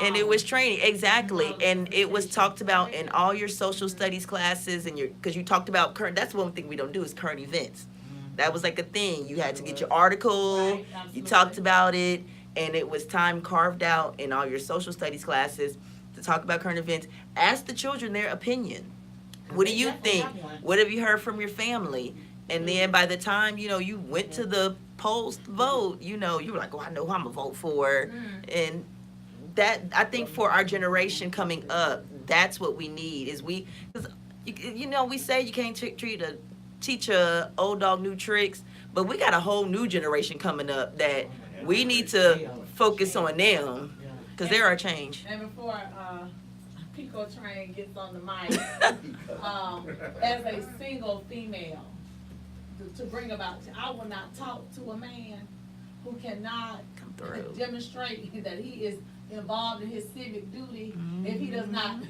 And it was training, exactly. And it was talked about in all your social studies classes and because you talked about current. That's one thing we don't do is current events. That was like a thing. You had to get your article. You talked about it, and it was time carved out in all your social studies classes to talk about current events. Ask the children their opinion. What do you think? What have you heard from your family? And then by the time, you know, you went to the polls to vote, you know, you were like, oh, I know who I'm going to vote for. And that, I think for our generation coming up, that's what we need is because, you know, we say you can't teach a old dog new tricks, but we got a whole new generation coming up that we need to focus on them because they're our change. And before Pico Train gets on the mic, as a single female, to bring about, I will not talk to a man who cannot demonstrate that he is involved in his civic duty if he does not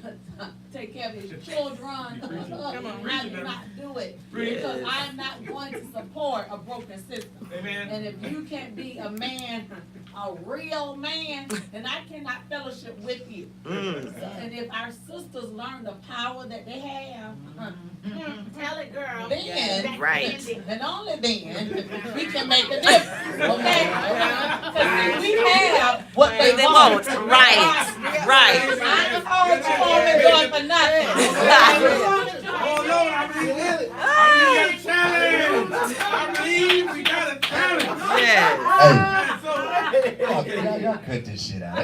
take care of his children. I do not do it because I'm not going to support a broken system. Amen. And if you can be a man, a real man, then I cannot fellowship with you. And if our sisters learn the power that they have, Tell it, girl. then, Right. and only then, we can make a difference. Okay? Because we have what they want. Right. Right. I told you all been doing for nothing. Oh, Lord, I believe it. I believe we got a challenge. Yeah. Y'all cut this shit out.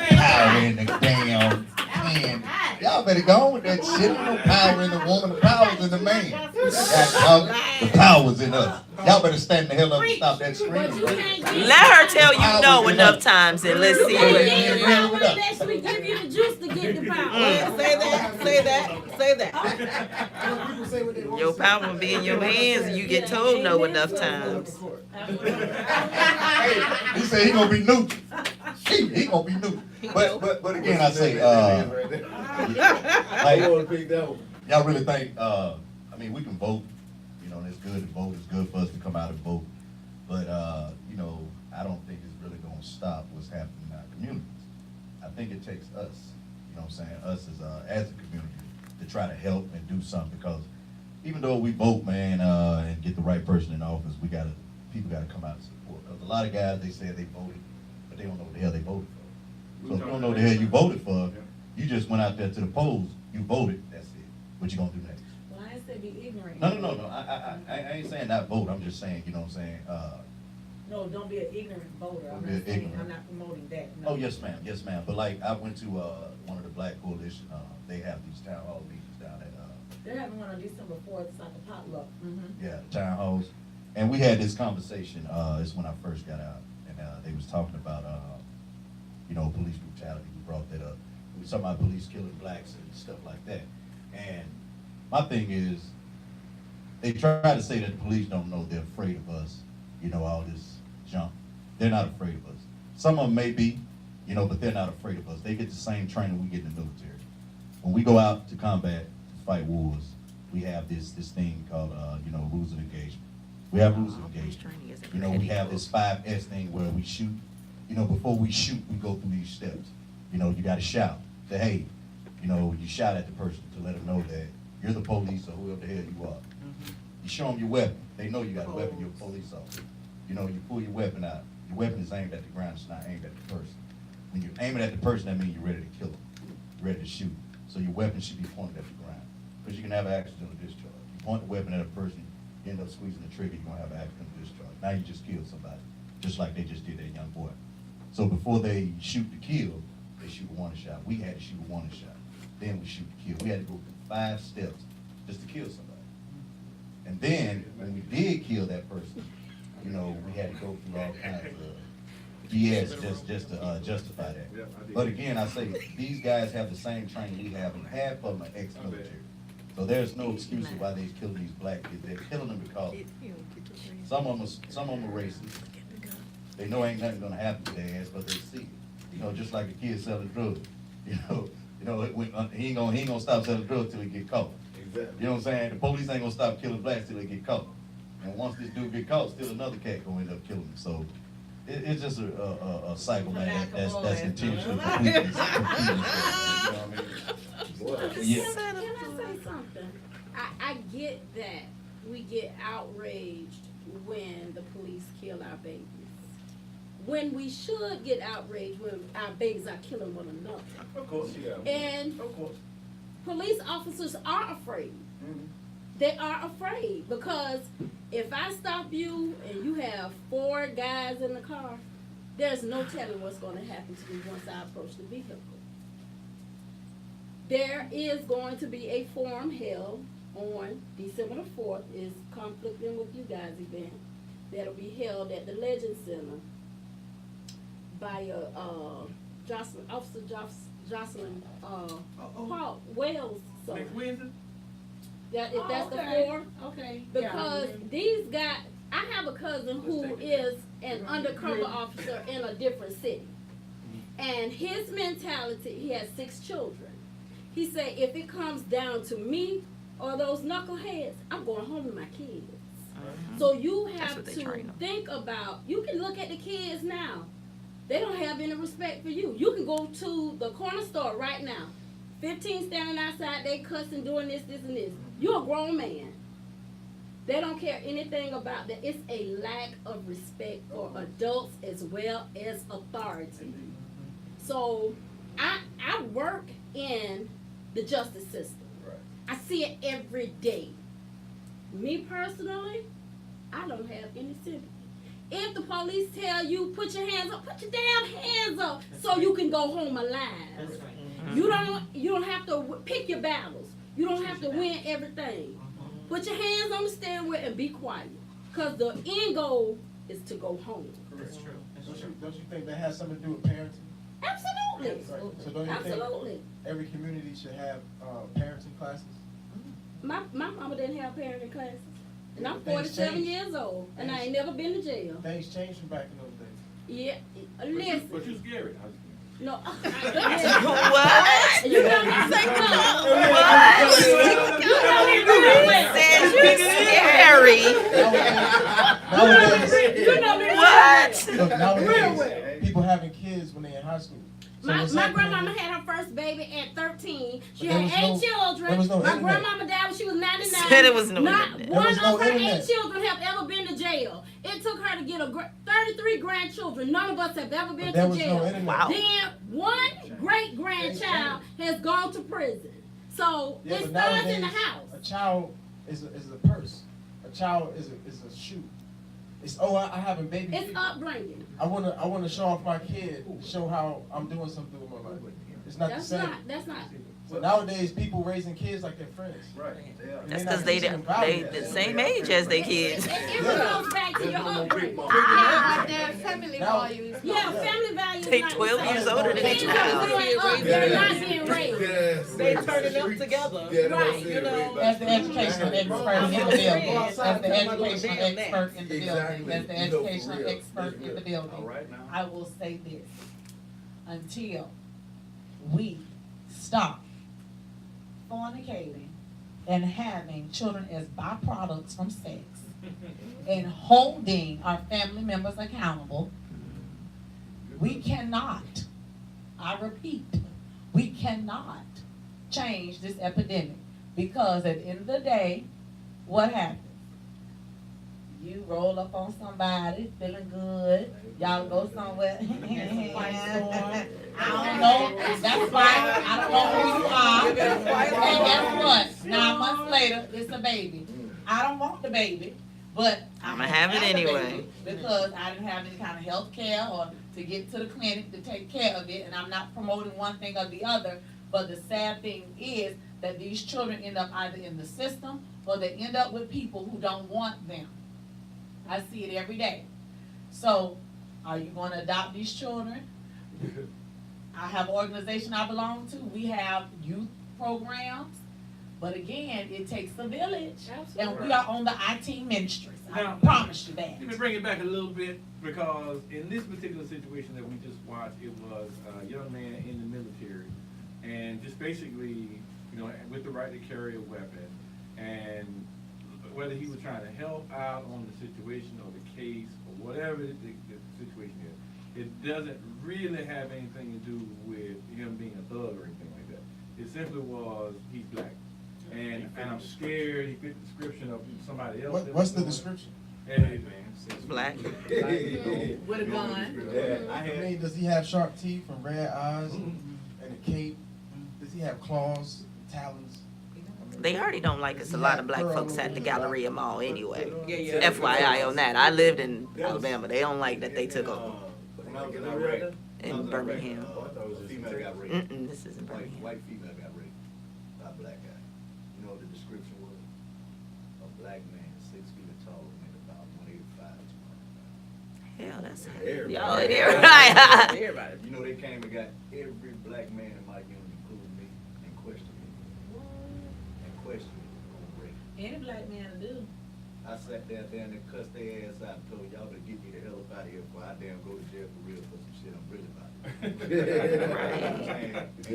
Power in the damn can. Y'all better go on with that shit. Ain't no power in the woman. The power's in the man. The power's in us. Y'all better stand the hell up and stop that screaming. Let her tell you no enough times and let's see what. Actually give you the juice to get the power. Say that. Your power will be in your hands and you get told no enough times. He said he gonna be new. He gonna be new. But again, I say, y'all really think, I mean, we can vote, you know, and it's good to vote, it's good for us to come out and vote, but, you know, I don't think it's really gonna stop what's happening in our communities. I think it takes us, you know what I'm saying, us as a community to try to help and do something, because even though we vote, man, and get the right person in office, people gotta come out and support. Because a lot of guys, they say they voted, but they don't know what the hell they voted for. So if you don't know what the hell you voted for, you just went out there to the polls, you voted, that's it. What you gonna do next? Well, I didn't say be ignorant. No. I ain't saying not vote. I'm just saying, you know what I'm saying? No, don't be an ignorant voter. I'm Be not saying, ignorant. I'm not promoting that. No. Oh, yes, ma'am. Yes, ma'am. But like, I went to one of the Black Coalition. They have these town hall meetings down at They're having one on December 4th. It's like a potluck. yeah, the town halls. And we had this conversation. It's when I first got out, and they was talking about you know, police brutality. We brought that up. We was talking about police killing blacks and stuff like that. And my thing is, they try to say that the police don't know, they're afraid of us, you know, all this junk. They're not afraid of us. Some of them may be, you know, but they're not afraid of us. They get the same training we get in the military. When we go out to combat, to fight wars, we have this thing called, you know, rules of engagement. We have rules of engagement. You know, we have this 5S thing where we shoot. You know, before we shoot, we go through these steps. You know, you got to shout. Say, hey, you know, you shout at the person to let them know that you're the police or whoever the hell you are. You show them your weapon. They know you got a weapon. You're a police officer. You know, you pull your weapon out. Your weapon is aimed at the ground. It's not aimed at the person. When you're aiming at the person, that means you're ready to kill them. You're ready to shoot. So your weapon should be pointed at the ground. Because you can have an accidental discharge. You point the weapon at a person, you end up squeezing the trigger, you're going to have an accidental discharge. Now you just killed somebody. Just like they just did that young boy. So before they shoot to kill, they shoot a warning shot. We had to shoot a warning shot. Then we shoot to kill. We had to go through 5 steps just to kill somebody. And then when we did kill that person, you know, we had to go through all kinds of BS just to justify that. But again, I say these guys have the same training we have, and half of them are ex-military. So there's no excuse of why they're killing these black kids. They're killing them because some of them are racist. They know ain't nothing gonna happen to their ass, but they see it. You know, just like a kid selling drugs. You know, he ain't gonna stop selling drugs till he get caught. Exactly. You know what I'm saying? The police ain't gonna stop killing blacks till they get caught. And once this dude get caught, still another cat gonna end up killing him. So it's just a cycle, man, that's continuously completing. Can I say something? I get that we get outraged when the police kill our babies. When we should get outraged when our babies are killing one another. Of course, yeah. And of course, police officers are afraid. They are afraid because if I stop you and you have 4 guys in the car, there's no telling what's going to happen to me once I approach the vehicle. There is going to be a forum held on December the 4th, is conflicting with you guys' event, that'll be held at the Legend Center by Officer Jocelyn Paul Wells' son. Next Wednesday? If that's the 4th. Okay. Because these guys, I have a cousin who is an undercover officer in a different city. And his mentality, he has 6 children. He said, if it comes down to me or those knuckleheads, I'm going home with my kids. So you have to think about, you can look at the kids now. They don't have any respect for you. You can go to the corner store right now. 15 standing outside, they cussing, doing this, and this. You're a grown man. They don't care anything about that. It's a lack of respect for adults as well as authority. So I work in the justice system. I see it every day. Me personally, I don't have any sympathy. If the police tell you put your hands up, put your damn hands up so you can go home alive. You don't have to pick your battles. You don't have to win everything. Put your hands on the steering wheel and be quiet. Because the end goal is to go home. That's true. Don't you think that has something to do with parenting? Absolutely. So don't you Absolutely. think every community should have parenting classes? My mama didn't have parenting classes. And I'm 47 years old. And I ain't never been to jail. Things changed from back in those days. Yeah. Listen. But you scary. No. What? You know me. What? Says you scary. You know me. What? Look, nowadays, people having kids when they're in high school. So my grandmama had her first baby at 13. She But had there was 8 no children. My internet. grandmama died when she was 99. Said it was no Not internet. one There was no of her 8 internet. children have ever been to jail. It took her to get 33 grandchildren. None of us have ever been there to was no jail. internet. Wow. Then one great grandchild has gone to prison. So Yeah, it but starts in the nowadays, house. a child is a purse. A child is a shoe. It's I have a baby. It's upbringing. I wanna show off my kid, show how I'm doing something with my life. It's not That's the same. not. That's not. So nowadays, people raising kids like their friends. right. That's because they the same age as their kids. It goes back to your upbringing. Yeah, but their family Now- values. Yeah, family values. They not the 12 same. years older than Kids each are other. growing up, they're not being raised. They turning up together. Right. You know. As the educational expert in the building, as the Outside talking about educational being next. expert in the building, Exactly. as the You know, for educational real. expert in the building, All right now. I will say this. Until we stop fornicating and having children as byproducts from sex and holding our family members accountable, we cannot, I repeat, we cannot change this epidemic, because at the end of the day, what happens? You roll up on somebody feeling good, y'all go somewhere. I don't know, that's right, I don't know who you are. And guess what? 9 months later, it's a baby. I don't want the baby, but I'ma have it a anyway. baby because I didn't have any kind of health care or to get to the clinic to take care of it, and I'm not promoting one thing or the other, but the sad thing is that these children end up either in the system or they end up with people who don't want them. I see it every day. So, are you gonna adopt these children? I have an organization I belong to, we have youth programs, but again, it takes a village. And we are on the IT ministries, I Now, promise you that. Let me bring it back a little bit, because in this particular situation that we just watched, it was a young man in the military, and just basically, you know, with the right to carry a weapon, and whether he was trying to help out on the situation or the case or whatever the situation is, it doesn't really have anything to do with him being a thug or anything like that. It simply was, he's black. And I'm scared he fit the description of somebody else. What's the description? Hey, man. Black. With a gun. Yeah, I mean, does he have sharp teeth and red eyes and a cape? Does he have claws, talons? They already don't like us, a lot of black folks at the Galleria Mall anyway. Yeah. FYI on that. I lived in Alabama. They don't like that they took over When I was in Iraq, in Birmingham. a female got raped. This isn't Birmingham. White female got raped by a black guy. You know what the description was? A black man, 6 feet tall, and about 185 to 195. Hell, that's Everybody. y'all in here, right? Everybody. You know, they came and got every black man in my unit, including me, and questioned me. And questioned me on rape. Any black man will do. I sat down there and they cussed their ass out and told y'all to get me the hell up out of here before I damn go to jail for real for some shit I'm really about.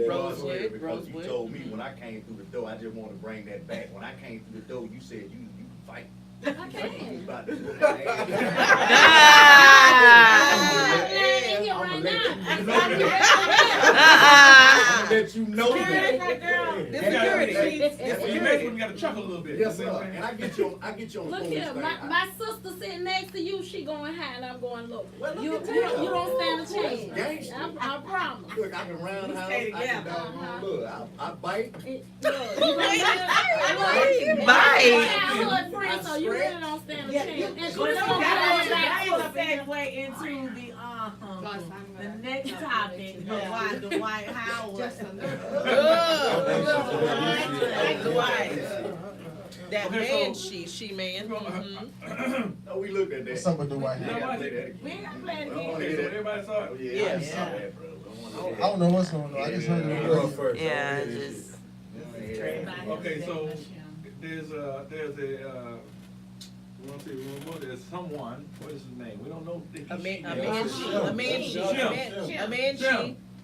Rosewood. Because you told me when I came through the door, I just want to bring that back. When I came through the door, you said you can fight. I can. You about to go let you know that. You basically got to chuckle a little bit. Yes, sir. And I get you on the Look phone here, this thing. my sister sitting next to you, she going high and I'm going low. Well, look You at that. don't stand a chance. Gangster. I promise. Look, I can roundhouse. I can down. Look, I bite. Childhood friend, so you really don't stand a chance. And she's But gonna that go is a back. segue into the next topic, Dwight Howard. That Okay, man, so- she man. No, we looked at that. What's up with Dwight We Howard? gotta play that again. We ain't gonna play it again. Okay, so everybody saw it? Oh, yeah. Yeah. I saw that, bro. I don't know what's going on. I just heard it. Girl first. Yeah, it's just Okay, so there's a there's someone, what is his name? We don't know. A man,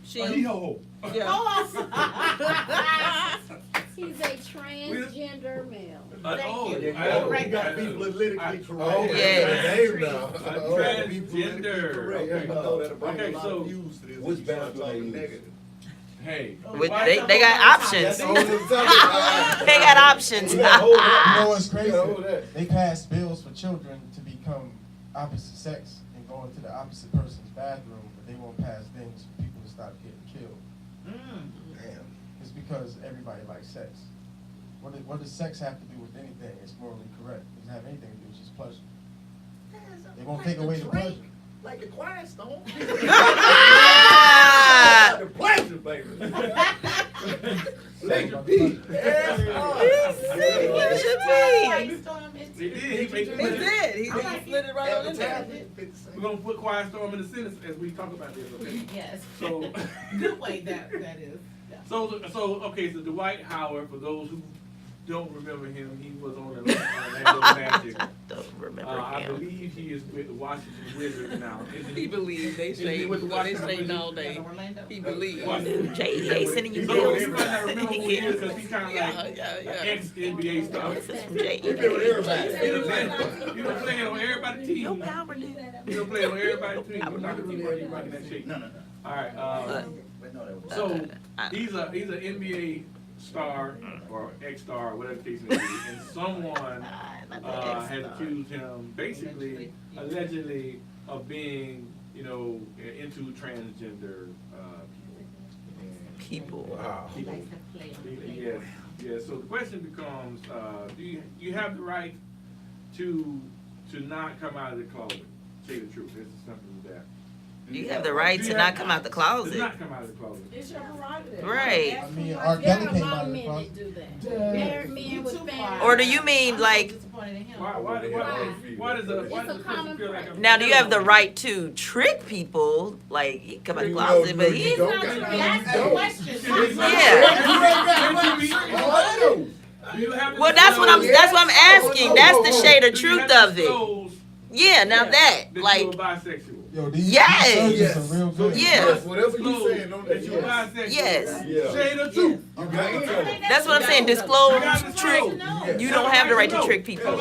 she. He-ho-ho. He's a transgender male. We got to be politically correct. Oh, yes. Transgender. Okay, so Which bathroom negative? hey, they got options. They got options. You know what's crazy? They passed bills for children to become opposite sex and go into the opposite person's bathroom, but they won't pass things for people to stop getting killed. Damn. It's because everybody likes sex. What does sex have to do with anything? It's morally correct. It doesn't have anything to do with just pleasure. They won't take away the pleasure. Like the Quiet Storm. Ah! The pleasure, baby. Pleasure B. He did. He slid it right on in there. We're gonna put Quiet Storm in the sentence as we talk about this, okay? Yes. So, Good way that is. Yeah. So Dwight Howard, for those who don't remember him, he was on Orlando Magic. Don't remember I him. believe he is with the Washington Wizards now. Isn't He believes they say with the they Washington say Wizards? all day. He believes. Jay sending you So bills. everybody not remember who he is because he's kind of like Yeah. ex-NBA star. This is from Jay. You don't play it on everybody's team. No power, dude. You don't play it on everybody's team. We're not gonna keep rocking that shape. No. All right. So he's an NBA star or ex-star, whatever the case may be, and someone has accused him, basically, allegedly, of being, into transgender People. Wow. Yes. So the question becomes, do you have the right to to not come out of the closet. Tell you the truth, it's as simple as that. You have the right to not come out the closet. To not come out of the closet. It's your prerogative. Right. I mean, There R. are Kelly a came lot out of of the men closet. that do that. Married men with families. Or do you mean like, Disappointed in him. Why does a It's a person common feel like a now do you have the right to trick people? Like, he come out the closet, but he. He's not That's the question. Well, that's what I'm asking. That's the shade of truth of it. Yeah, now that, like, you're bisexual. Yo, these Yes. surgeons are real good. Yeah. Whatever you saying, don't That you're bisexual. Yes. Yeah. Shade of truth. You got to tell them. That's what I'm saying. Disclose, trick. Yes. You don't have the right to trick people.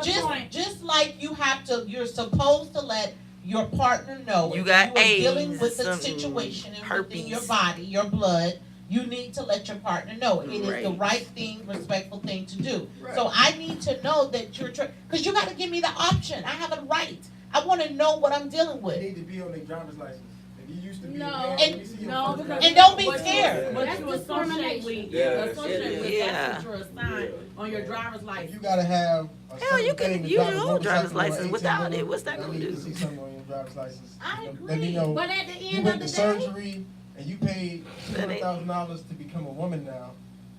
Just like you're supposed to let your partner know You if got you are dealing AIDS, with a some situation within herpes. your body, your blood. You need to let your partner know. It is the Right. right thing, respectful thing to do. Right. So I need to know that you're because you got to give me the option. I have a right. I want to know what I'm dealing They with. need to be on their driver's license. If you used to be No. a man, And- let me see your No, first because. And don't be what you- scared. What That's you associate with, Yeah, associate with, yeah. that's what you're assigned on your driver's license. You gotta have a Hell, certain you can thing to use drive your a own driver's motorcycle or license 18 without wheeler. it. What's that I gonna need do? to see something on your driver's license. I Let me agree, know. but at the You end went of to the day, surgery and you paid That ain't- $200,000 to become a woman now.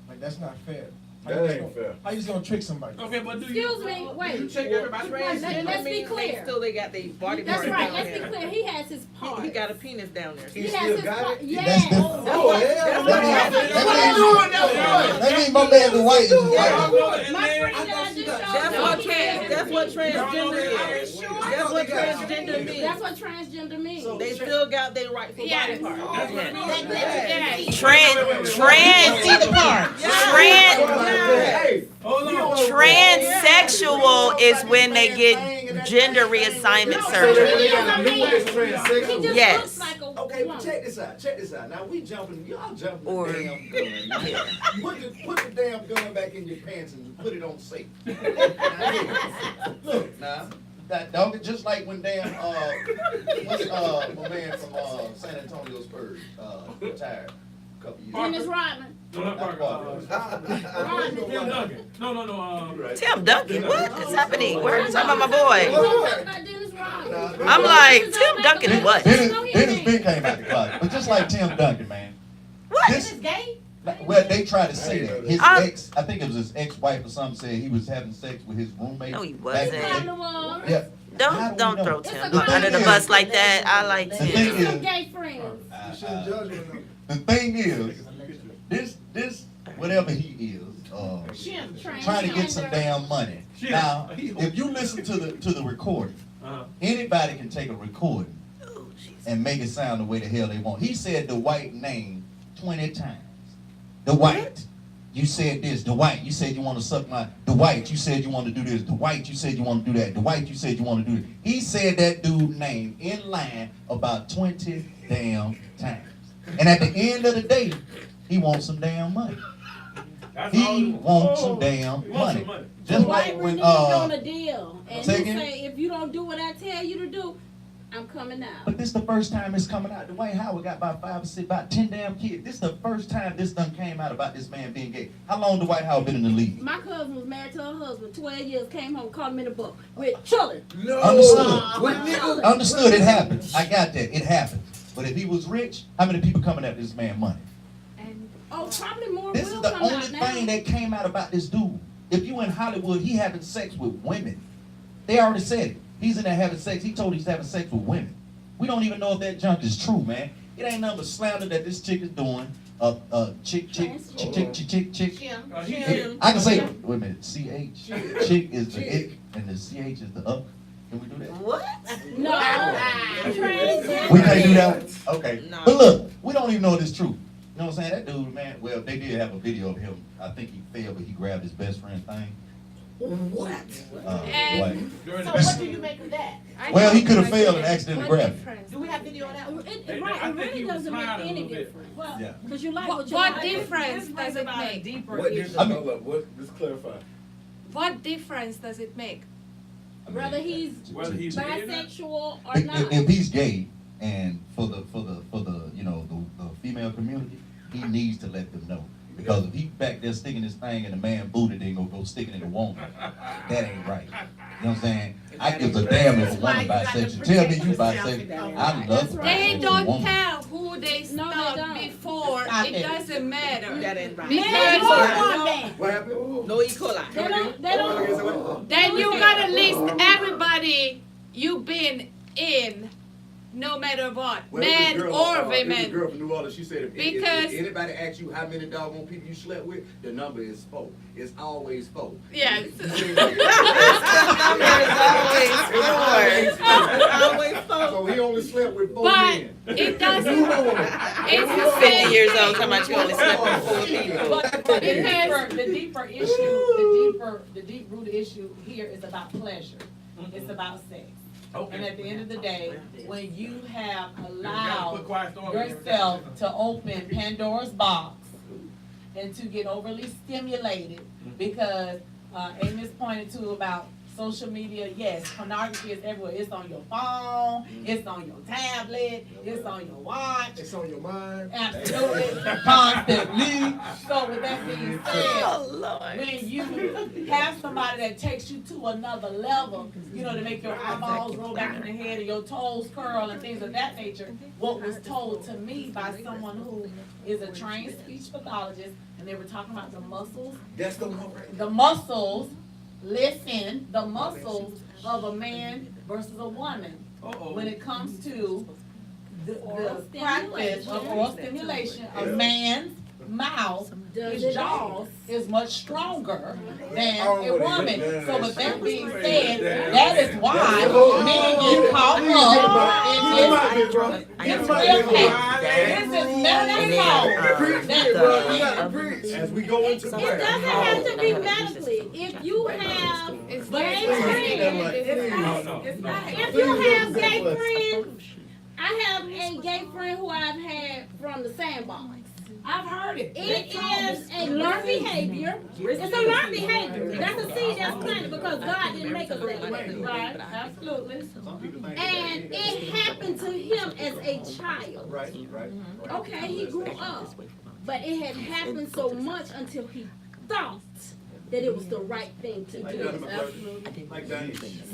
Like, that's not fair. How That you ain't gonna- fair. How you just gonna trick somebody? Okay, but do you? excuse me, wait. You check everybody's Let's be clear. Still, they got their body That's part right, down let's be there. clear, he has his part. He got a penis down there. He He has still his got part, it? yes. That's different. Oh, hell. That means my man the white is just like, My friend that I just showed That's you, what he said- that's what transgender is. That's what transgender means. That's what transgender means. They still got their rightful body Yes. part. That's what it means. See the part. Hold on. Transsexual is when they get gender reassignment surgery. He just Yes. looks like a Okay, but woman. check this out. Check this out. Now we jumping. Y'all jumping Or- the damn gun. Yeah. Put the damn gun back in your pants and put it on safe. Now, look, now that dog, just like when damn what's my man from San Antonio Spurs retired a couple years. Dennis Rodman. No, not Parker. Tim Duncan. No. Tim Duncan, what is happening? Why are you talking about my boy? Talking about Dennis Rodman. I'm like, Tim Duncan what? Dennis been came out the closet, but just like Tim Duncan, man. What? This, Dennis gay? well, they tried to say that his I'm- ex, I think it was his ex-wife or something, said he was having sex with his roommate. No, he back in the wasn't. day. Yeah. How Don't do we know? throw It's Tim a good under the thing bus is- like that. I like The thing Tim. Some is, gay friends. you shouldn't judge him. the thing is, this whatever he is, trying to get some damn money. Shit. Now, if you listen to the recording, anybody can take a recording Oh, jeez. and make it sound the way the hell they want. He said the white name 20 times. The white. You said this, the white. You said you want to suck my. The white. You said you want to do this. The white. You said you want to do that. The white. You said you want to do this. He said that dude's name in line about 20 damn times. And at the end of the day, he wants some damn money. He wants some damn money. Just White like when Renee on a deal, and say he again? say, if you don't do what I tell you to do, I'm coming out. But this the first time it's coming out. Dwight Howard got about 5 or 6, about 10 damn kids. This the first time this done came out about this man being gay. How long Dwight Howard been in the league? My cousin was married to her husband 12 years, came home, called him in the book with children. Understood. Understood. It happened. I got that. It happened. But if he was rich, how many people coming after this man money? Oh, probably more This is will the come only out now. thing that came out about this dude. If you in Hollywood, he having sex with women. They already said it. He's in there having sex. He told he's having sex with women. We don't even know if that junk is true, man. It ain't nothing but slander that this chick is doing. Chick. I can say, wait a minute, CH. Chick is the ick, and the CH is the up. Can we do that? What? No. We can't do that? Okay. But look, we don't even know if it's true. You know what I'm saying? That dude, man, well, they did have a video of him. I think he failed, but he grabbed his best friend's thing. What? Like, So what do you make of that? well, he could have failed and accidentally grabbed it. Do we have video of that? Right, it really doesn't make any difference. Yeah. Because you like what you What like. difference does it make? What difference? I mean- Hold up. What? Let's clarify. What difference does it make? Whether he's Whether he's bisexual or If, not. if he's gay, and for the you know the female community, he needs to let them know. Because if he back there sticking his thing in the man booty, then go stick it in the woman. That ain't right. You know what I'm saying? I give a damn if a woman bisexual. Tell me you bisexual. I love They bisexual don't woman. tell who they start before. It doesn't matter. That ain't right. Because What happened? No E. coli. They don't. then you gotta list everybody you been in, no matter what, Well, man this girl, or this women. girl from New Orleans, she said Because- if anybody asks you how many doggone people you slept with, the number is 4. It's always 4. Yes. Always so. So he only slept with 4 But men. it doesn't. It's the 50 same years thing. old, talking about you only slept with 4 people. But the deeper issue, the deep rooted issue here is about pleasure. It's about sex. Okay. And at the end of the day, when you have Put allowed quiet storm in yourself to open Pandora's box and to get overly stimulated, because Amos pointed to about social media, yes, pornography is everywhere. It's on your phone, it's on your tablet, it's on your watch. It's on your mind. Absolutely, constantly. So with that being Oh, said, Lord. when you have somebody that takes you to another level, you know, to make your eyeballs roll back in the head and your toes curl and things of that nature, what was told to me by someone who is a trained speech pathologist, and they were talking about the muscles, That's the one right the muscles, listen, the muscles of a man versus a woman when it comes to the practice of oral stimulation. A man's mouth, his jaws is much stronger than a woman. So with that being said, that is why men get caught up in this real case. This is medical. As we go into It doesn't have to be medically. If you have gay friends, if you have gay friends, I have a gay friend who I've had from the sandbox. I've heard it. It is a learned behavior. It's a learned behavior. That's a seed that's planted because God didn't make us that way. Right, absolutely. And it happened to him as a child. Right. Okay, he grew up. But it had happened so much until he thought that it was the right thing to do.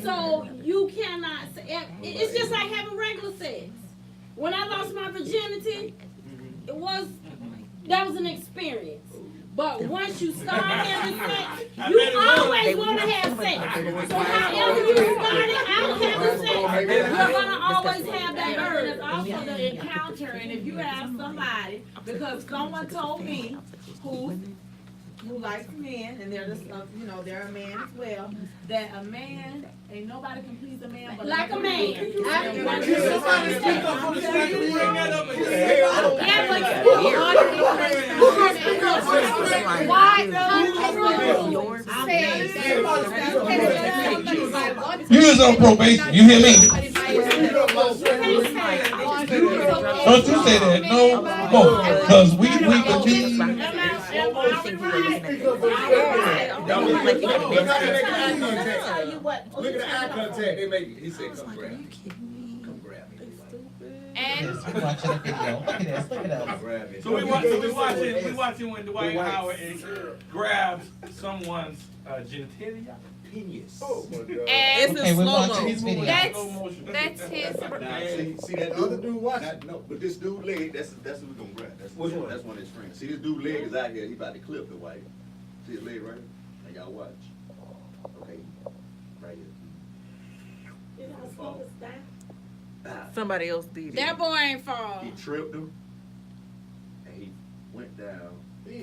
So you cannot say, it's just like having regular sex. When I lost my virginity, that was an experience. But once you start having sex, you always want to have sex. So however you started out having sex, you're gonna always have that urge. It's also the encounter, and if you have somebody, because someone told me who likes men, and they're just, they're a man as well, that a man, ain't nobody can please a man but like a man. You is on probation, you hear me? Don't you say that no more, because we can be. Look at the eye contact they make. He said, "Come grab me. Come grab me." And watching a video. Look at this. Look at us. Grab me. So we watching when Dwight Howard grabs someone's genitalia. Penis. Oh my God. And It's in slow mo. that's his. Now, see that other dude watching? No, but this dude leg, that's what we're gonna grab. That's one of his friends. See this dude leg is out here. He about to clip the white. See his leg right here? Now y'all watch. Okay, right here. Somebody else did it. That boy ain't fall. He tripped him, and he went down.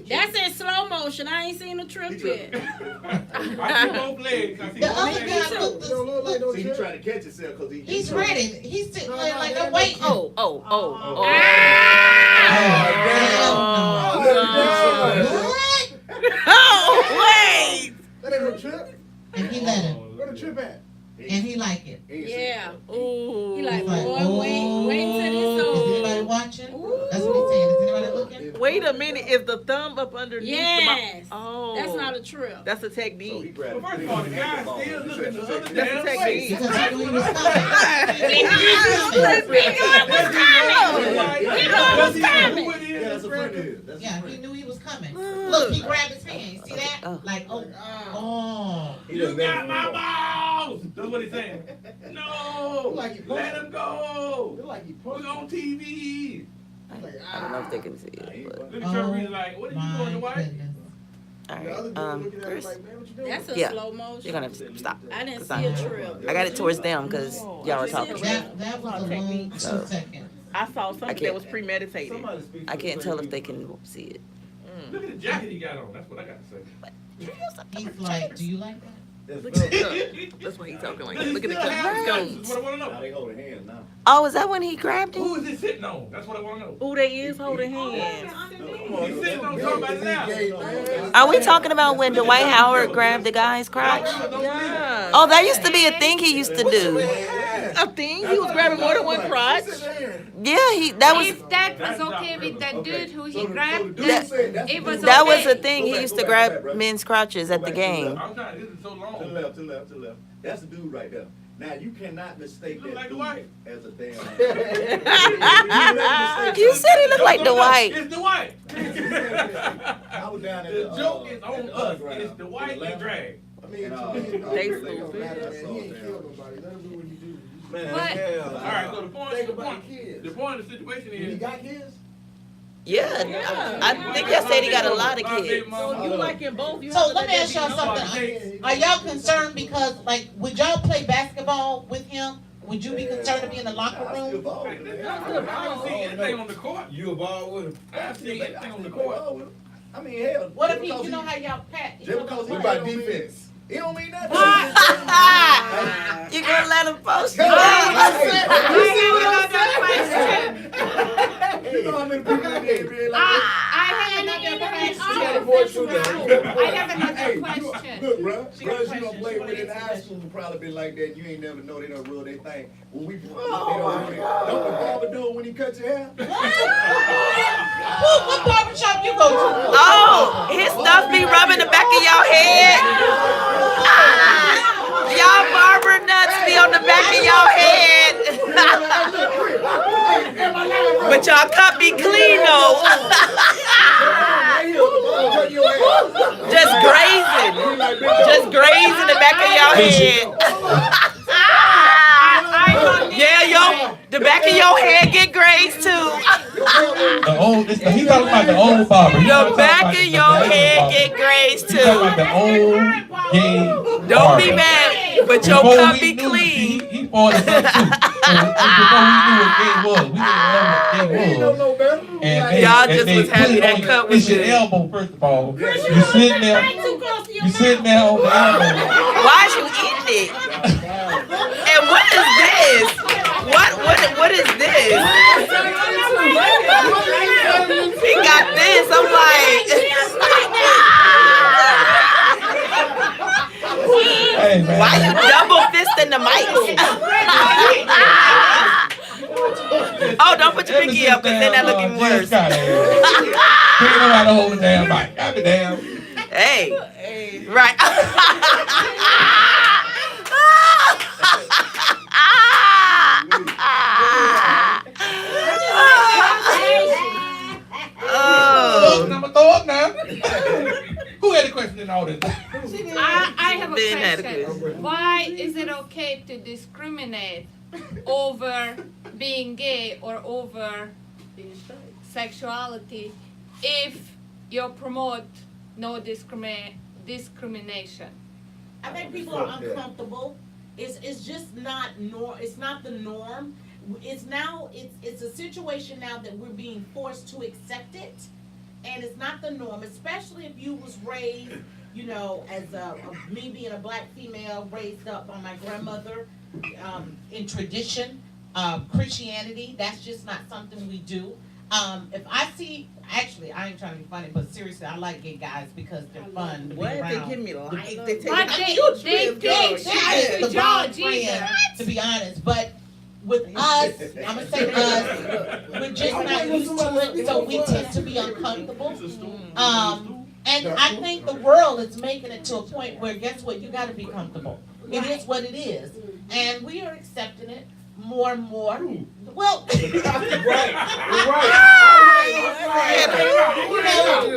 That's in slow motion. I ain't seen a trip yet. I see both legs. The other guy looked the, See, he trying to catch himself because he's ready. He's sitting there like a wait. Oh. What? Oh, wait. That ain't no trip. And he let him. Where the trip at? And he like it. Yeah. Ooh. He like, Like, boy, wait till this Is over. anybody watching? That's what he's saying. Is anybody looking? Wait a minute. Is the thumb up underneath Yes. the mouth? Oh. That's not a trip. That's a So he technique. grabbed First of all, the guy still looking the other That's a damn way. technique. Because he knew he was coming. Does he know who it is? that's a friend of his. That's a Yeah, friend. he knew he was coming. Look, he grabbed his hand. See that? Oh. Like, oh. He You done got met my him balls! That's what he's saying. No! Like he Let him go! Look like he We're pushed. on TV! I don't know if they can see it, but. Look at Trevor, like, what are you doing, Dwight? Goodness. All The other right, dude looking at him Chris, like, man, what you doing? That's a Yeah. slow motion. you're gonna have to stop. I didn't 'Cause see I- a trail. I got it towards them because y'all were talking. That was a long 2 So- seconds. I saw something can't- that was premeditated. Somebody speak I for can't the tell same if they people. can see it. Look at the jacket he got on. That's what I got to say. He's like, do you like that? That's Look felt at up. That's why he's talking like Does that. he Look at the still have guns. guns? That's what I want to Now know. they holding hands now. Oh, is that when he grabbed Who him? is he sitting on? That's what I want to know. Ooh, they is holding hands. He's sitting on somebody now. Are we talking about when Dwight Howard grabbed the guy's crotch? Yeah. Oh, that used to be a thing he used to do. A thing? He was grabbing more than one crotch. Yeah, that was If that was okay with that dude who he grabbed, dude then said that's it was okay. that was a thing. He Go used back, to go back, grab brother. men's crotches at the Go back to game. I'm trying, this is so long. To the left, to the left, to the left. That's the dude right there. Now you cannot mistake Look that like dude Dwight. as a damn. You said he looked like Dwight. It's Dwight. I was down at The the joke is on at the us. underground It's Dwight in and Atlanta. drag. I mean, And, to me, They it stupid. don't matter, I man. saw He ain't that. killed nobody. Let him do what he do. Man, What? hell, All right, so the point, Think the about point, the kids. the point of the situation He is. got kids? Yeah, I think I said he got a lot of kids. So you liking both? You So have to let me let ask that y'all be known. something. Are y'all concerned because, like, would y'all play basketball with him? Would you be concerned to be in the locker I still room? ball with him. I haven't seen anything on the court. You a ball with him? I haven't seen anything on the Ball court. with him. I mean, hell. What if just he, because you know how y'all pat? Just because he play? about defense. He don't mean nothing. You gonna let him post? Hey, I have another question. you know how many people in there be like I have another question. I have another question. Look, bro, brothers you don't play with in high school will probably been like that. You ain't never know they don't rule their thing. When we don't the barber do it when he cuts your hair? What barbershop you go to? Oh, his stuff be rubbing the back of your head. Y'all barber nuts be on the back of your head. But y'all cut be clean though. Just grazing. Just grazing the back of your head. Yeah, the back of your head get grazed too. The old, he talking about the old barber. He not The talking back about of the your new head barber. get grazed He talking about too. the old gay Don't be barber. mad, but your Before cut we be knew, clean. He fought us up too. And before we knew what gay was, we didn't know what gay was. No better. And Y'all they just was put happy it that on cut it's was your good. elbow, first of all. You sitting there, you sitting there on the elbow. Why is you eating it? And what is this? What is this? He got this. I'm like, Hey, man. why you double fisting the mic? Oh, don't put your pinky up, cause then that looking worse. Can't nobody hold the damn mic. God damn. Hey, right. Oh. I'ma throw up now. Who had a question in all this? I have a Ben had a question. Why is it okay to discriminate over being gay or over sexuality if you promote no discrimination? I think people are uncomfortable. It's just not it's not the norm. It's a situation now that we're being forced to accept it, and it's not the norm. Especially if you was raised, you know, as me being a black female raised up by my grandmother, in tradition, Christianity. That's just not something we do. If I see, actually, I ain't trying to be funny, but seriously, I like gay guys because they're fun to be What? They around. give me life. They But take they The George bond either. friend, to be honest, but with us, I'm gonna say us, we're just not used to it, so we tend to be uncomfortable. And I think the world is making it to a point where, guess what, you gotta be comfortable. It is what it is, and we are accepting it more and more. Well, Right.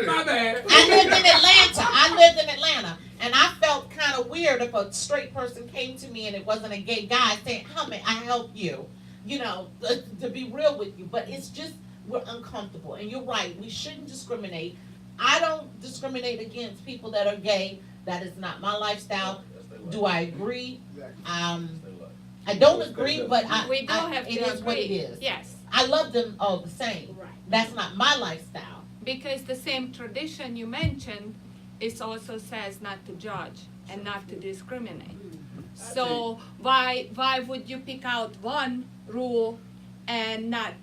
My bad. I lived in Atlanta, and I felt kind of weird if a straight person came to me and it wasn't a gay guy saying, "Come in, I help you," you know, to be real with you. But it's just we're uncomfortable, and you're right. We shouldn't discriminate. I don't discriminate against people that are gay. That is not my lifestyle. Do I agree? I don't agree, but We don't have to it is what it agree. is. Yes. I love them all the same. Right. That's not my lifestyle. Because the same tradition you mentioned, it also says not to judge and not to discriminate. So why would you pick out one rule and not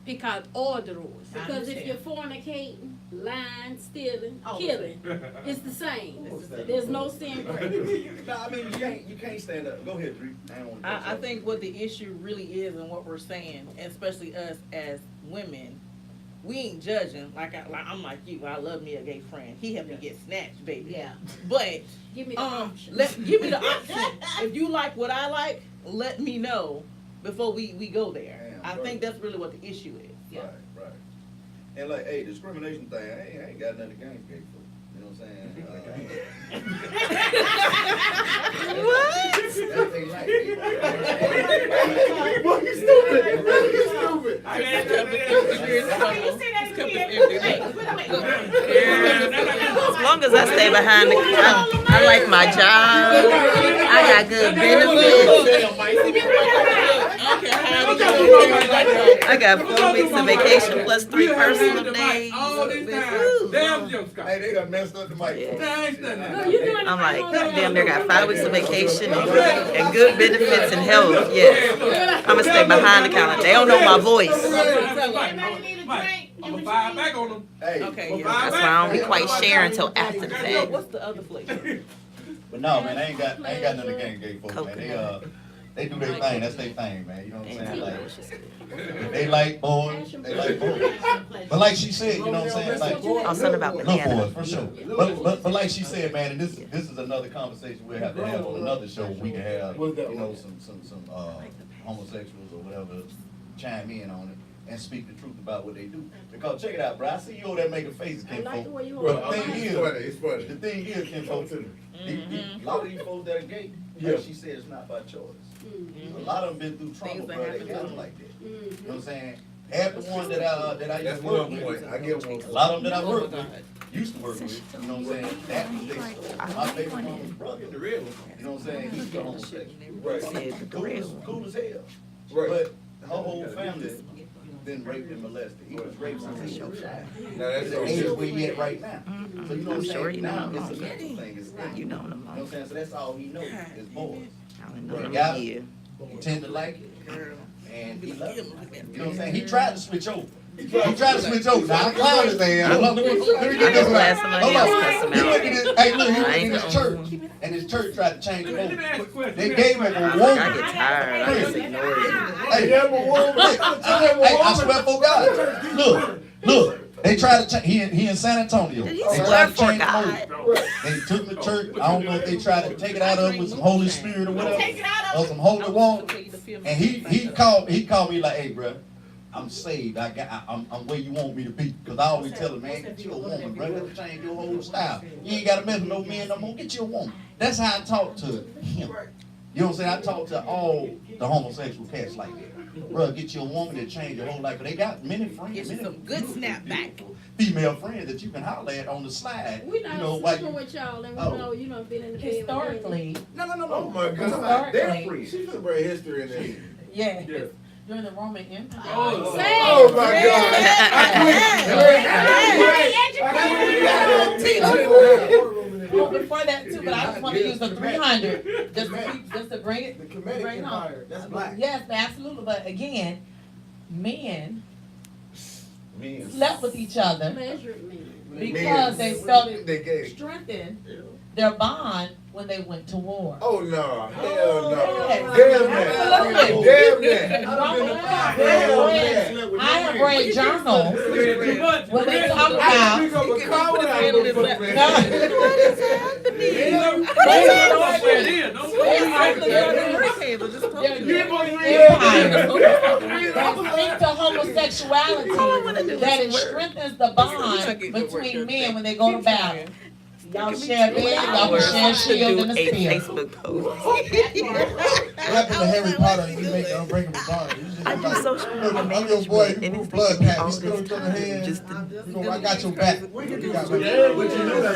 pick out all the rules? Because if you're fornicating, lying, stealing, Oh. killing, it's the same. There's no sin gray. No, I mean, you can't stand up. Go ahead, Dree. I think what the issue really is and what we're saying, especially us as women, we ain't judging. I'm like you. I love me a gay friend. He helped me get snatched, baby. Yeah. But Give me the option. give me the option. If you like what I like, let me know before we go there. Damn, I right. think that's really what the issue is. Yeah. Right. And like, hey, discrimination thing, I ain't got nothing against gay folk. You know what I'm saying? What? They like it. Boy, you stupid. You stupid. Can you say that again? As long as I stay behind I like my job. I got good benefits. I got 4 weeks of vacation plus 3 personal days. All this time. Damn jokes, Scott. Hey, they done messed up the mic. I'm like, damn, they got 5 weeks of vacation and good benefits and health. Yes. I'm gonna stay behind the counter. They don't know my voice. I'm gonna fire back on them. Hey, Okay, That's why I don't be quite sharing until after the fact. What's the other flavor? but no, man, I ain't got nothing against gay folks, man. They do their thing. That's their thing, man. You know what I'm saying? Like, if they like boys, they like boys. But like she said, you know what I'm saying? Like, I'll send about look banana. for it, for sure. But like she said, man, and this is another conversation we'll have to have on another show. We can have, you know, some homosexuals or whatever chime in on it and speak the truth about what they do. Because check it out, bro. I see you over there making faces, I like the kinfolk. way you Bro, hold the it. thing It's funny. the thing is, kinfolk, a lot of these folks that are gay, like she said, it's not by choice. A lot of them been through trauma, Things that bro. They happen to got them them. like that. You know what I'm saying? Half the ones that I That's used to work one with, point. I get one. a lot of them that I work with, used to work with, you know what I'm saying? That was their story. My favorite one was brother, the real one. You know what I'm saying? He's the homosexual. Right. Cool as hell. Right. But her whole family been raped and molested. He was raped since he was a child. Now that's It's so the age good. where he at right now. So you know what I'm sure saying? you know Now him it's a all. mental thing. It's You know him You know what all. I'm saying? So that's all he knows is boys. I don't know him Yeah. a year. He tend to like it. And he loves it. You know what I'm saying? He tried to switch over. He tried to switch over. Now, I'm clowning his man. Hold on, let me get this right. Hold on. He went to this, hey, look, he went to this church, and his church tried to change him Let me ask you a over. question. They gave him a I woman. get tired. I just ignore you. Hey, I swear for God. Look. They tried to change. He in San Antonio. Did he They swear tried to for change him God? over. They took him to church. I don't know if they tried to take it out of him with some Holy Spirit or whatever, Take it out of or some holy water. And he called me like, hey, bro, I'm saved. I'm where you want me to be. Cause I always tell him, man, get you a woman, bro. Let's change your whole style. You ain't gotta mess with no men no more. Get you a woman. That's how I talk to him. You know what I'm saying? I talk to all the homosexual cats like that. Bro, get you a woman that change your whole life. But they got many friends, Get you many some good snapback. female friends that you can holler at on the slide. We not You know, why sleeping with y'all, and we Oh. know you done been in the bed. Historically, No. Oh my God. Historically. They're free. She's gonna bring history in there. yes, Yeah. during the Roman Empire. Oh, Oh my God. Well, before that too, but I just want to use the 300 just to bring it. The Kemetic bring it home. Empire. That's black. Yes, absolutely. But again, men Men. slept with each other Pleasured men. because they felt it They gay. strengthened their bond when they went to war. Oh no. Hell no. Yes. Damn that. Absolutely. Damn that. I have read journals when they talk about. Pick up a car without no fucking man. But Angel just told They're you. empires that speak to homosexuality, that it strengthens the bond between men when they go to battle. Y'all share bed, y'all can share shield and a a spear. Facebook post. What happened to Harry Potter and you make unbreakable bond? I do social media I'm your boy, management, and you it's blood taking me pack, all you still this each other time hands. just I got your back. But you know that's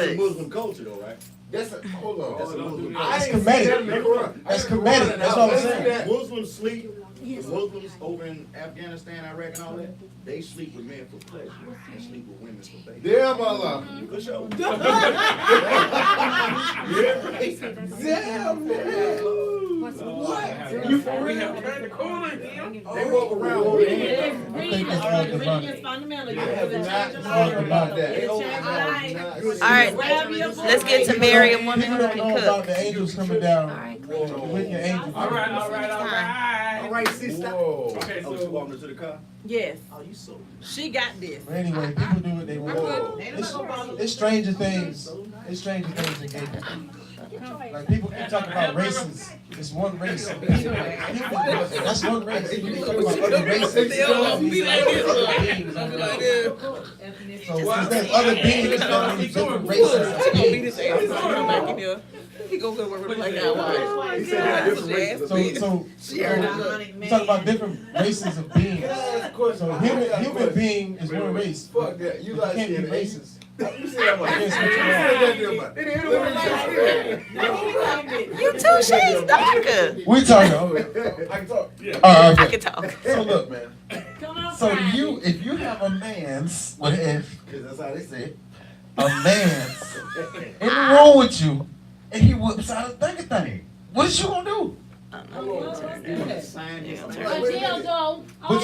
a Muslim culture though, right? That's a, hold on. That's a Muslim That's culture. comedic. That's comedic. That's all I'm saying. Muslims sleep, the Muslims over in Afghanistan, Iraq and all that, they sleep with men for pleasure and sleep with women for baby. Damn, Allah. For sure. Damn, man. What? You for real? Turn the corner, damn. They walk around holding hands. I think it's all demonic. Fundamental. All right, let's get to marry a woman People who don't can know about cook. the angels coming down. All right, With your angels. All right. All right, sister. Whoa. Okay, Oh, so she walking to the car? Yes, Oh, you so. she got this. But anyway, people do what they want. It's stranger things. It's stranger things in gay people. Like people keep talking about races. It's one race. That's one race. You keep talking about other races. They all be like this. Other beings. So because there's other beings that means different races of Beat beings. his ass. He back in here. He go work with like that. Why? He said there's different races of beings. So we talk about different races of beings. So human being is one race. Fuck that. You guys can't be can't racist. You said that much. You You two shades darker. We talking. I can talk. I can talk. So look, man. Come on, So Friday. if you have a man's, what if? Because that's how they say it. A man's in the room with you, and he whips out a thing. What is you gonna do? But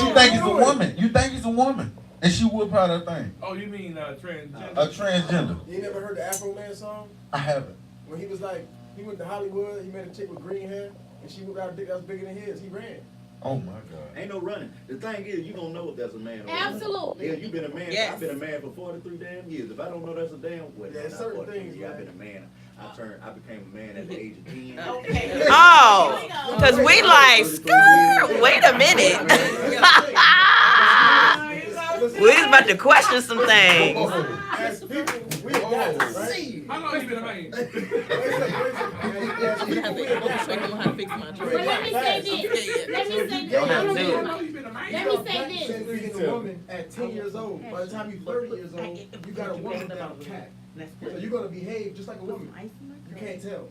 you think he's a woman. You think he's a woman, and she whip out her thing. Oh, you mean transgender? A transgender. You never heard the Afro Man song? I haven't. When he was like, he went to Hollywood, he met a chick with green hair, and she whipped out a dick that was bigger than his. He ran. Oh my God. Ain't no running. The thing is, you gonna know if that's a man or a woman. Absolutely. Yeah, you been a man. Yes. I've been a man for 43 damn years. If I don't know that's a damn what? Yeah, not certain 43 things, years. I've man. been a man. I became a man at the age of 10. Okay. Oh, because we like, skirt, wait a minute. We was about to question some things. As people, we got to see. How long you been a man? I'm gonna have to go to check on how to fix my But dress. let me say this. Let me say Don't have to this. do it. How long you been a man? Let me say this. Since being a woman at 10 years old, by the time you're 30 years old, you got a woman down pat. So you're gonna behave just like a woman. You can't tell.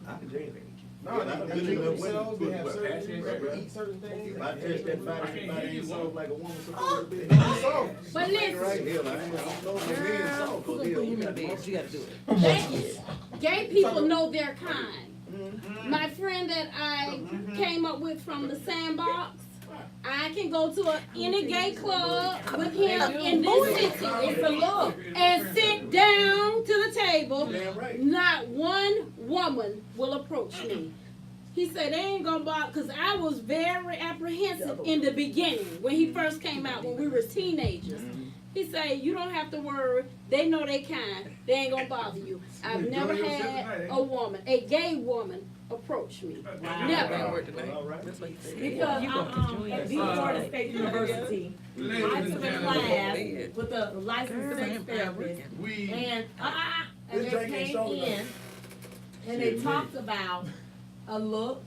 I can date age. No, they got treatment themselves, they have surgery, they eat certain things. If I touch that body, my ain't soft like a woman supposed to be. But listen, Right here, I don't know if the men soft, 'cause they're- You gotta do it. gay people know their kind. My friend that I came up with from the Sandbox, I can go to any gay club with him in this city. It's a look. And sit down to the table. Damn right. Not one woman will approach me. He said they ain't gonna bother, because I was very apprehensive in the beginning when he first came out when we were teenagers. He said, you don't have to worry. They know they kind. They ain't gonna bother you. I've never had a woman, a gay woman, approach me. Never. All right. That's what he said. Because at Florida State University, I took a class with a licensed sex therapist, and This they drink ain't came strong in, enough. and they talked about a look.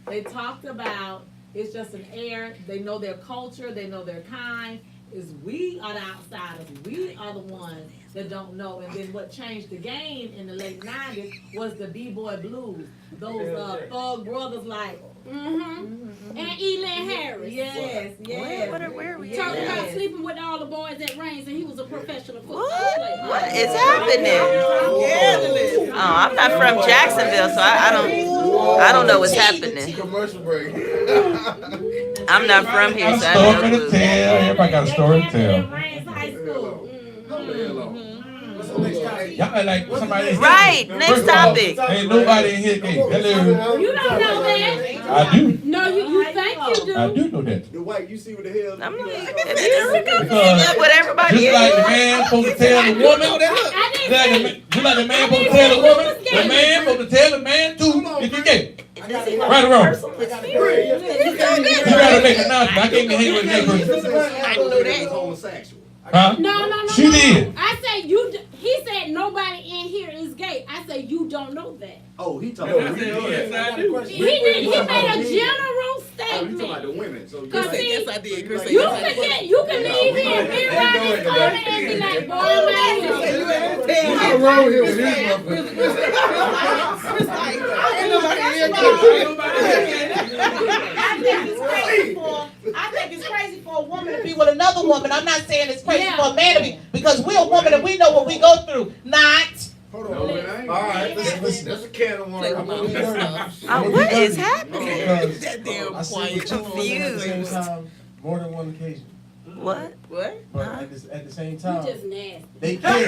They talked about it's just an air. They know their culture. They know their kind. Is we are the outsiders. We are the ones that don't know. And then what changed the game in the late 90s was the B-boy blues. Those thug brothers like, And Elin Harris. yes, yes. Where are we Talking at? about sleeping with all the boys at Reigns, and he was a professional football What? player. What is happening? Oh, I'm not from Jacksonville, so I don't know what's happening. Commercial break. I'm not from here, Got a so I story don't to know. tell. Everybody got a story to They tell. in Reigns High School. What's the next topic? Y'all like somebody. Right, next First of all, topic. Ain't nobody in here. Hey, hello. You don't know that. I do. No, you think you do. I do know that. The white, you see what the hell? I'm like, Because what everybody just like the is. man supposed to tell the woman, I didn't just like the man supposed to tell the woman, the man supposed to tell the man too if you gay. Right or wrong? You gotta make an announcement. I can't be hanging with a neighbor. I know that is homosexual. Huh? No. She did. I say you. He said nobody in here is gay. I say you don't know that. Oh, he talking about Yes, I do. He made a general Oh, you statement. talking about the women? So Cause see, Yes, I did. Chris said you yes, I can did. get, you can leave here and be around this corner and be like, boy, I'm out here. I'm wrong here with his I think it's crazy for a woman to be with another woman. I'm not saying it's crazy for a man to be, because we're a woman and we know what we go through. Not. Hold on. All right, listen. That's a can of worms. What is happening? Because That damn I see quiet. what you doing at the same time, more than one occasion. What? What? But at the same You time, just nasty. they can't.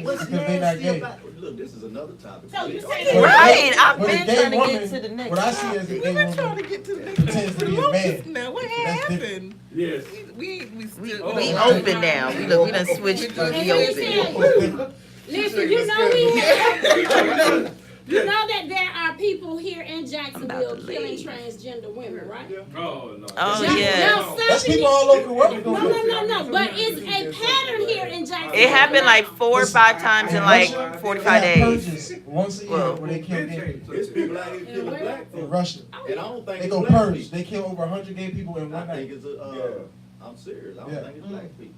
Because they're not gay. Look, this is another topic. So you say But Right, a- I've but a been gay trying to woman, get to the next what I see as a We gay been trying woman to get to the next pretends to be a man. now. What That's happened? Yes. We still. We open now. We done switched to And the let me open. tell you, listen, you know we have, you know that there are people here in Jacksonville killing transgender women, right? Oh, no. Oh, Now, yeah. now That's some people all over the world doing No, but it's a pattern here in Jacksonville. It happened like 4 or 5 times in like 45 They have days. purges once a year where they kill gay people. There's people out here killing black In folks. Russia. And I don't think They it's go black purge. people. They kill over 100 gay people in I one night. think it's I'm serious. I don't Yeah. think it's black people.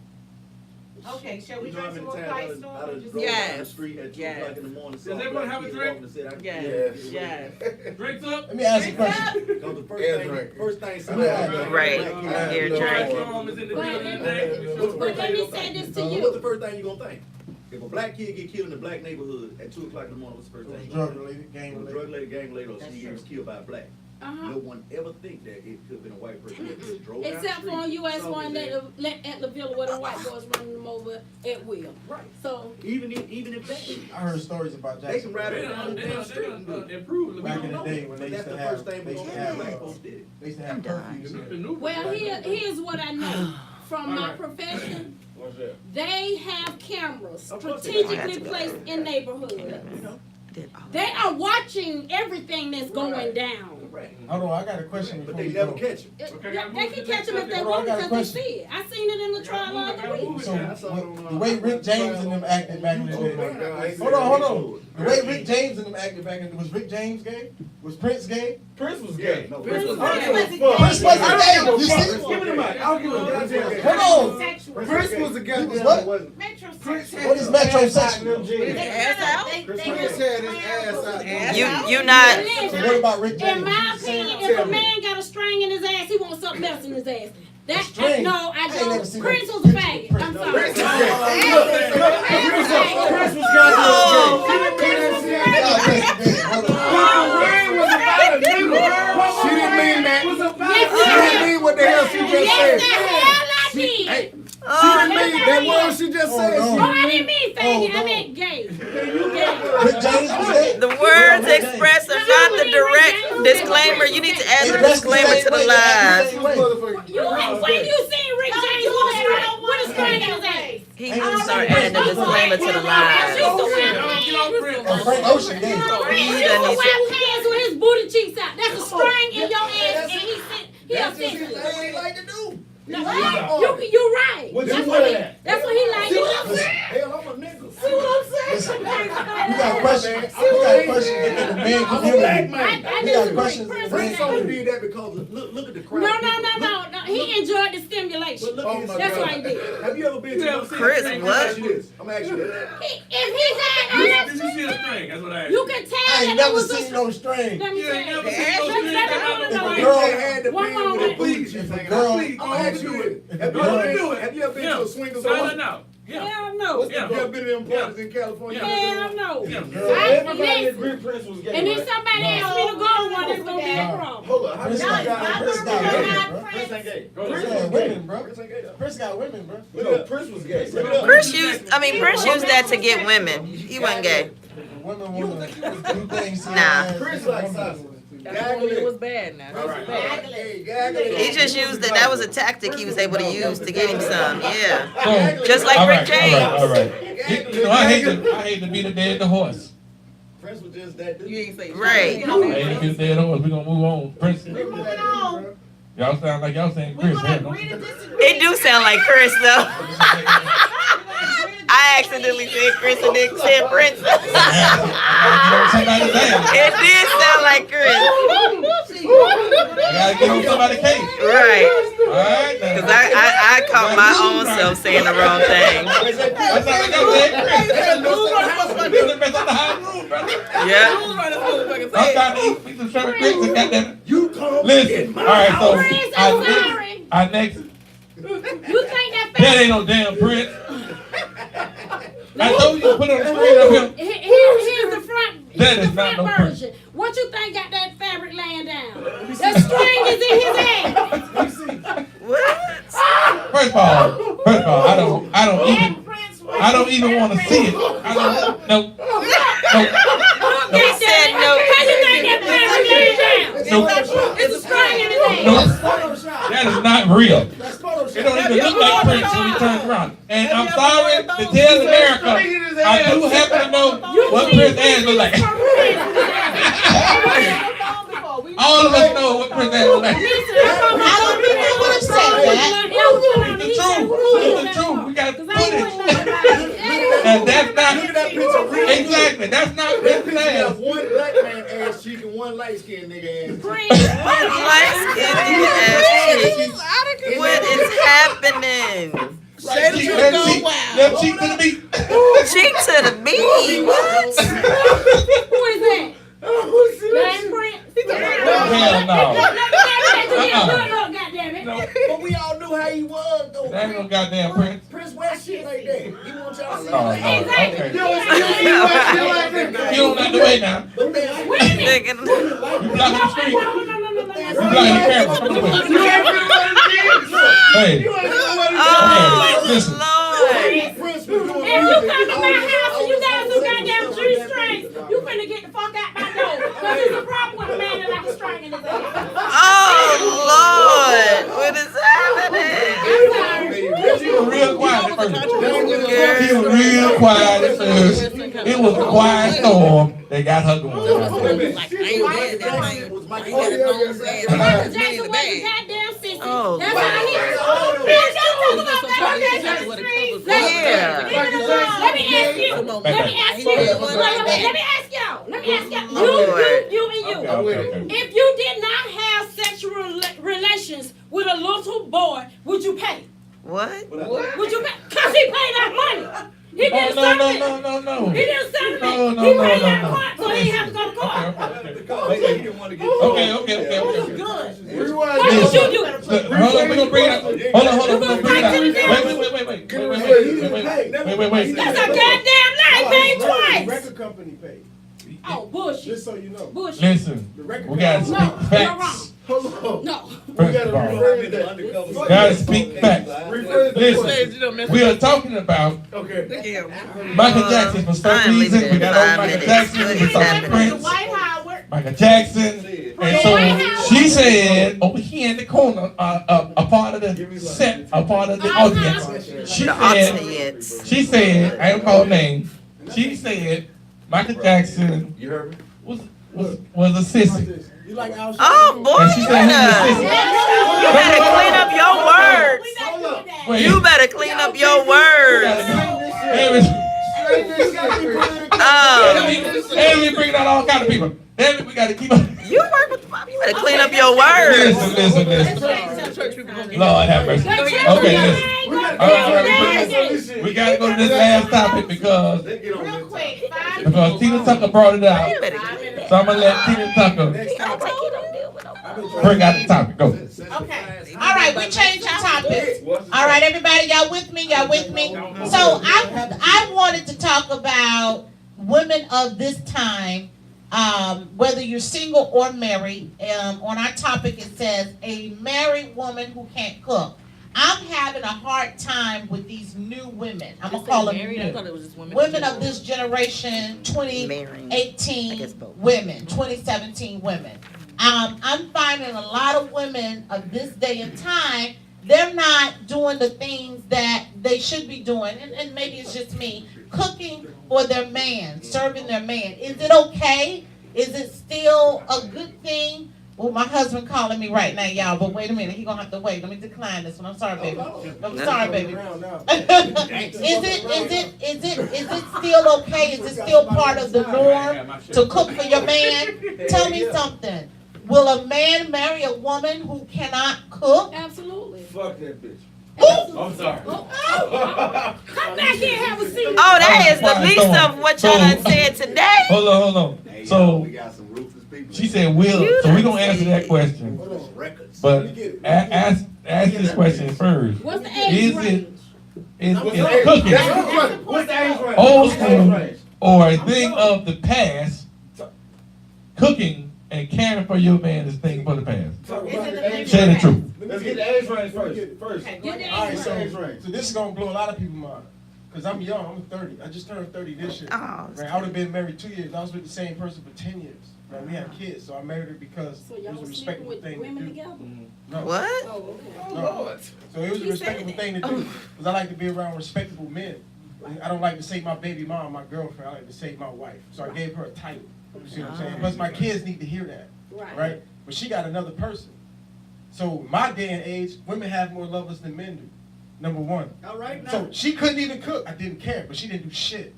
Okay, shall we You know how drink some many more times Christ I story? done Just- drove down the Yes. street at 2 Yes. o'clock in the morning. Does everyone have a drink? Yes. Drinks up? Let me ask you a question. Because the first thing somebody Right. black Here, people- drink. Storm is in the building today. But let me say this to What's you. the first thing you gonna think? If a black kid get killed in a black neighborhood at 2 o'clock in the morning, what's the first thing? Drug related, gang Drug related. related, gang related, or she was killed by a black. Uh-huh. No one ever think that it could have been a white person that just drove down the Except street, for on US saw one his ass. at the Villa where the white boys running them over at will. Right. So Even if that, I heard stories about they can Jackson. ride They around done, the they damn done, street they and do done it. improved. Back in the day when they That's used to the have, first thing they we used to gonna do. have, Black folks did it. they used to have curfews. well here's what I know from my profession. What's that? They have cameras Of course they strategically placed in neighborhoods. They are watching everything that's going down. Hold on, I got a question But before they we never go. catch him. Yeah, they can catch them if they Hold on, I want got a because question. they see it. I seen it in the trial the other week. So, the way Rick James and them acted back in the day. Hold on. The way Rick James and them acted back in the day, was Rick James gay? Was Prince gay? Prince was gay. No, Prince was I gay. don't give a fuck. Prince wasn't gay. You see? Give me the mic. I'll give a goddamn. Hold on. Prince was a He goddamn. was what? What is metrosexual? Ass out. Prince had his ass out. You not. So what about Rick James? In my opinion, if a man got a string in his ass, he wants something else in his ass. That string? no, I I ain't never don't. seen Prince that. was a faggot. I'm sorry. Prince was goddamn gay. Wayne was about a nigga. She didn't mean that. She didn't mean what the hell she just said. Yes, the hell I did. Hey, she didn't mean that word she just said. Oh, I didn't mean faggot. no. I meant gay. Rick James was gay? The words expressed are not the direct disclaimer. You need to add the disclaimer to the live. When you see Rick James with a string in his ass. He needs to start adding the disclaimer to the live. And Frank Ocean gay. He used to wear pants with his booty cheeks out. That's a string in your ass, and he offended. That's what he like to do. No, you're right. What That's you what wear he. that? That's what he like. See what I'm to do. saying? Hell, I'm a nigga. See what I'm saying? We got questions. We got questions in the man I'm a black community. man. We got questions in the Prince man only community. did that because look at the crowd. No. He enjoyed the stimulation. But look, That's why he did. have you ever been to Chris, I'm what? asking you this. I'm asking you this. If he had Did you see a string? That's what I asked. you could tell I that ain't it never was seen no string. Let me You ain't tell you. never seen no string? If a If girl, they had the One pen with a moment. bleach, if a I'm girl, gonna ask you it. if a Have you girl, ever been? Have you ever been to a swingers Sign party? it now. Yeah. Hell no. Have you ever been to them parties in California? Hell no. Yeah. Everybody Listen. agreed Prince was gay. And then right? somebody asked me to go to one, that's gonna be a problem. Hold on. How Prince many got guys? Prince got women, bro. Prince ain't gay. Prince got women, bro. Prince ain't gay though. Prince got women, bro. No, Prince was gay. Prince used that to get women. He wasn't gay. Women want to do things to Nah. your ass. Prince like sausage. It was bad now. All right. Hey, gaggle it. He just used it. That was a tactic he was able to use to get him some. Yeah. So, Just like all Rick right, James. all right. You know, I hate to beat a dead horse. Prince was just that dude. You ain't say Right. Hey, if it's dead horse, we gonna move on. Prince, We're moving on. y'all sound like y'all saying We're Chris. gonna Here, agree to disagree. It do sound like Chris though. I accidentally said Chris and then said Prince. somebody down. It did sound like Chris. I gotta get on somebody's case. Right. All right, now. Cause I caught my own self saying the wrong thing. That sound like y'all saying Chris. This is the best of the high room, brother. Yeah. I'm trying to eat me some shrimp grits and goddamn. You come. Listen. All right, so Prince, I'm sorry. our next. You think that That ain't no damn Prince. I told you to put it on the screen up here. Here's the front. That Here's is the not front no Prince. version. What you think got that fabric laying down? The string is in his hand. What? First of all, I don't even want to see it. I don't. No. He said no. How you think that fabric laying down? No. It's a string in his hand. No. That is not real. It don't even look like Prince when he turns around. And I'm sorry to tell America, I do happen to know what Prince hands look like. All of us know what Prince hands look like. I don't think I would have said that. It's the truth. It's the truth. We got footage. And that's not exactly. That's not Prince's ass. One black man ass cheek and one light skinned nigga ass cheek. Light-skinned ass cheek. What is happening? Left cheek to the beat. Cheek to the beat. What? Who is that? That ain't Prince. Hell no. But we all knew how he was though. That ain't no goddamn Prince. Prince wear shit like that. He want y'all to see Oh, like no. that. Okay. You don't like the way now. You blocking the screen. You blocking the camera. Come on, hey. Oh, Listen. Prince was If doing you come to my house and you got some goddamn G-strings, you finna get the fuck out my door. Cause there's a problem with a man that like a string in his hand. Oh Lord, what is happening? She was real quiet at first. She was real quiet at first. It was a quiet storm that got her going. Like, I ain't mad that man. was my He got his own ass. Michael Jackson was a goddamn sissy. Oh, That's how he is. Bitch, don't talk about Michael Jackson. Yeah. Let me ask you. Let me ask y'all. You and you. Okay. If you did not have sexual relations with a little boy, would you pay? What? Would you pay? Cause he paid that money. He didn't No. He didn't settle No, it. no, He no, paid no, that no. part, so he didn't have to go to court. Okay. Good. What would you do? Look, hold on, we're gonna bring it out. Hold on, we're gonna bring it out. Wait. That's a goddamn lie, made The twice. record company paid. Oh, bullshit. Just so you know. Bullshit. Listen, we gotta speak No, you're wrong. facts. Hold on. No. First of all, gotta speak facts. Listen, we are talking about Okay. Michael Jackson for some I'm reason. leaving We in got 5 on Michael minutes. Jackson, What we is talking happening? Prince, Dwight Howard. Michael Jackson, and so she said over here in the corner, a part of the set, a part of the audience. She said, I don't call her name. She said Michael Jackson was a sissy. You like Al Oh boy, And she you said he was better clean up your words. Wait. You better clean up your words. And we bring out all kind of people. Damn it, we gotta keep up. You work with the mom. You better clean up your words. Listen. Lord have mercy. Okay, listen. All right, we gotta go to this last topic because Tina Tucker brought it out. So I'm gonna let Tina Tucker bring out the topic. Go. Okay. All right, we changed our topic. All right, everybody, y'all with me? So I wanted to talk about women of this time, whether you're single or married. On our topic, it says a married woman who can't cook. I'm having a hard time with these new women. I'm gonna call them new. Women of this generation, 2018 women, 2017 women. I'm finding a lot of women of this day and time they're not doing the things that they should be doing, and maybe it's just me, cooking for their man, serving their man. Is it okay? Is it still a good thing? Well, my husband calling me right now, y'all, but wait a minute, he gonna have to wait. Let me decline this one. I'm sorry, baby. I'm sorry, baby. Is it still okay? Is it still part of the norm to cook for your man? Tell me something. Will a man marry a woman who cannot cook? Absolutely. Fuck that bitch. Ooh. I'm sorry. Come back here and have a seat. Oh, that is the least of what y'all done said today. Hold on. So We got some ruthless people. she said, "Will." So we gonna answer that question. But ask this question first. What's the age range? Is What's cooking the age range? old school or a thing of the past? Cooking and caring for your man is a thing for the past. Say the truth. Let's get the age range first. Get the All right, age range. so this is gonna blow a lot of people's mind. Cause I'm young, I'm 30. I just turned 30 this year. Oh, Right, I would have been married 2 years. I was with the same person for 10 years. Right, we had kids, so I married her because So it y'all was a sleeping respectable with thing to women do. together? No. What? Oh, okay. No. So it was a He respectable said thing to do. Cause I like to be around respectable men. I don't like to say my baby mom, my girlfriend. I like to say my wife. So I gave her a title. You see what I'm saying? Plus my kids need to hear that. Right? But she got another person. So my day and age, women have more lovers than men do. Number one. All right now. So she couldn't even cook. I didn't care, but she didn't do shit.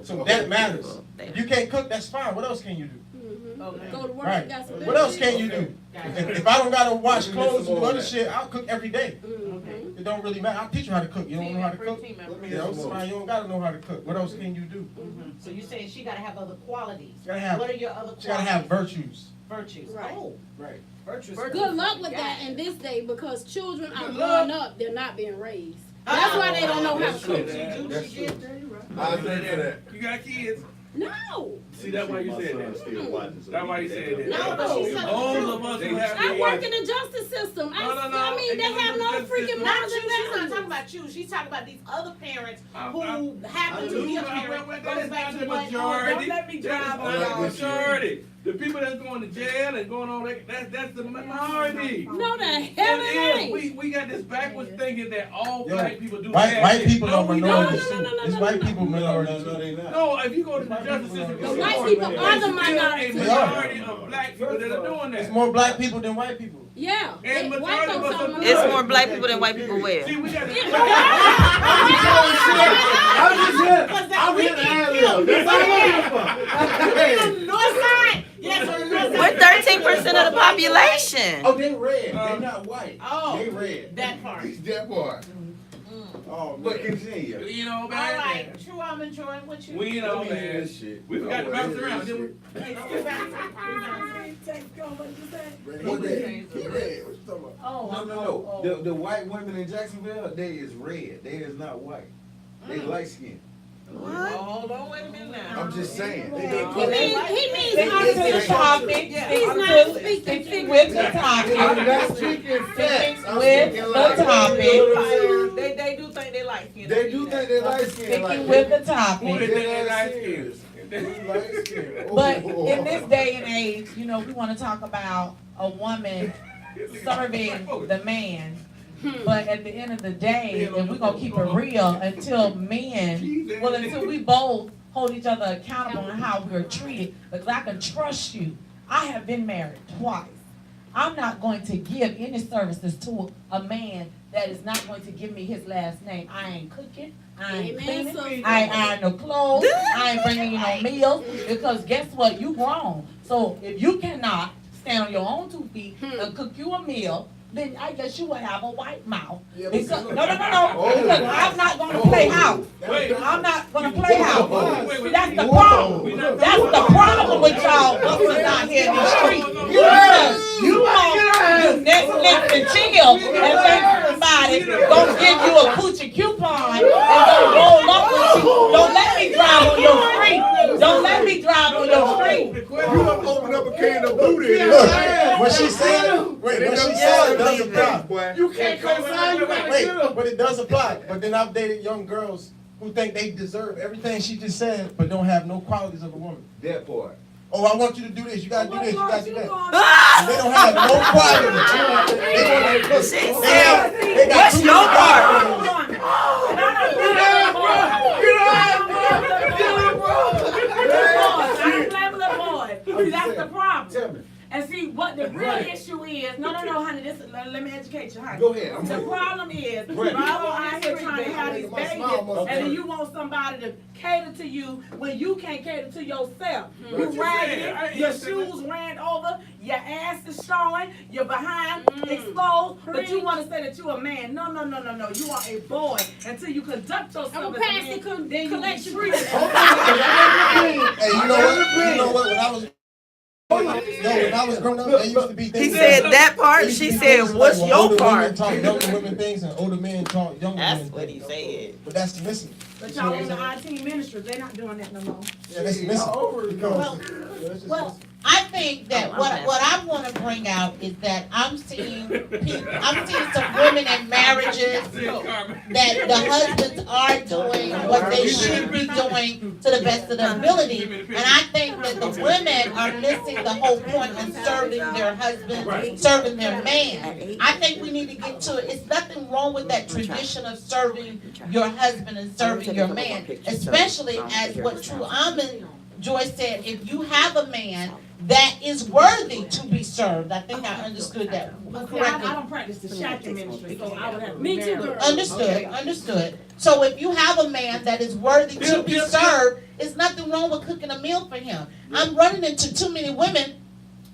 So that matters. If you can't cook, that's fine. What else can you do? Go to work, Right. got some What else can you do? If I don't gotta wash Let me clothes miss and some do more other of that. shit, I'll cook every day. It don't really matter. I'll teach you how to cook. You don't know how to cook? Let me You hear know, some more. somebody you don't gotta know how to cook. What else can you do? So you're saying she gotta have other qualities? She gotta have- What are your other qualities? She gotta have virtues. Virtues. Right. Oh, Right. virtues. Good luck with that in this day because children are Good growing luck. up, they're not being raised. That's why they don't know how to That's true. cook. That's true. I agree for that. You got kids. No. See, that's why you My said son that. still watching, so That's why you he said did that. No, but she's not- All of us who have I kids. work in the justice system. No. I mean, they have no freaking Not mothers you, and she's not families. talking about you, she's talking about these other parents who I happen to be a Well, parent, that goes is back not to the what, majority. don't let me drive That on is not y'all. the majority. The people that's going to jail and going on, that's the minority. No, the hell It it is. ain't. We got this backwards thinking that all Yo, black people do White bad shit. people No, are we minorities don't. too. It's white people minorities No, too. they not. No, if you go to the justice system, The white people are the minority. a majority of black people that are doing It's that. more black people than white people. Yeah. And White majority of folks us are are minority. It's more black people than white people where? See, we got to. I'm here to ad-lib. That's all I'm here for. North side, yes, on the north side. We're 13% of the population. Oh, they red. They not white. Oh, They red. that part. That part. Oh, But continue. You know, All man. right, true, I'm enjoying what you. We know, Let me hear man. this shit. We forgot to bounce around, didn't we? He red. He red. What you talking about? Oh, No. The white women in Jacksonville, they is red. They is not white. They light skinned. Hold on, wait a minute now. I'm just saying. He means Stick to the topic. He's not speaking Sticking with the topic. I'm not speaking facts. Sticking with the topic. They do think they like skin. They do think they light skinned. Sticking with the Who topic. they think they light skinned? But in this day and age, you know, we want to talk about a woman serving the man. But at the end of the day, if we're gonna keep it real, until we both hold each other accountable on how we're treated, because I can trust you. I have been married twice. I'm not going to give any services to a man that is not going to give me his last name. I ain't cooking, I ain't Amen, cleaning, I ain't ironing no clothes, I ain't bringing you no meals, because guess what? You grown. So if you cannot stand on your own 2 feet and cook you a meal, then I guess you will have a white mouth. Because, no. Because I'm not gonna play house. I'm not gonna play house. See, that's the problem. That's the problem with y'all busters out here in the street. You won't Netflix and chill and think somebody gonna give you a coochie coupon and gonna roll up with you. Don't let me drive on your street. Don't let me drive on your street. You done opened up a can of booty. What she said, what she said does apply. You can't co-sign, you gotta Wait, get them. but it does apply. But then I've dated young girls who think they deserve everything she just said, but don't have no qualities of a woman. That part. Oh, I want you to do this. You gotta do this. You gotta do that. And they don't have no qualities. They They got What's two your guys. part? See, that's the problem. And see, what the real issue is, no, honey, let me educate you, honey. Go ahead. The problem is, Right. y'all out here trying to have these babies, and then you want somebody to cater to you when you can't cater to yourself. You ragged, your shoes ran over, your ass is showing, your behind exposed, but you want to say that you a man. No, you are a boy until you conduct yourself I'm as a pass man, the then you be collection treated as Hey, you know what? You know what? When I was growing up, there used to be things. He said that part. She said, "What's your older part?" women talk younger women things, and older men talk younger That's women what things. he said. But that's missing. But y'all in the IT ministry, they're not doing that no more. Yeah, that's missing. Well, I think that what I want to bring out is that I'm seeing some women in marriages that the husbands are doing what they should be doing to the best of their ability, and I think that the women are missing the whole point of serving their husband, serving their man. I think we need to get to it. It's nothing wrong with that tradition of serving your husband and serving your man, especially as what True Almond Joyce said, if you have a man that is worthy to be served. I think I understood that correctly. I don't practice the shacking ministry, so I would have to be married. Understood. So if you have a man that is worthy to be served, there's nothing wrong with cooking a meal for him. I'm running into too many women,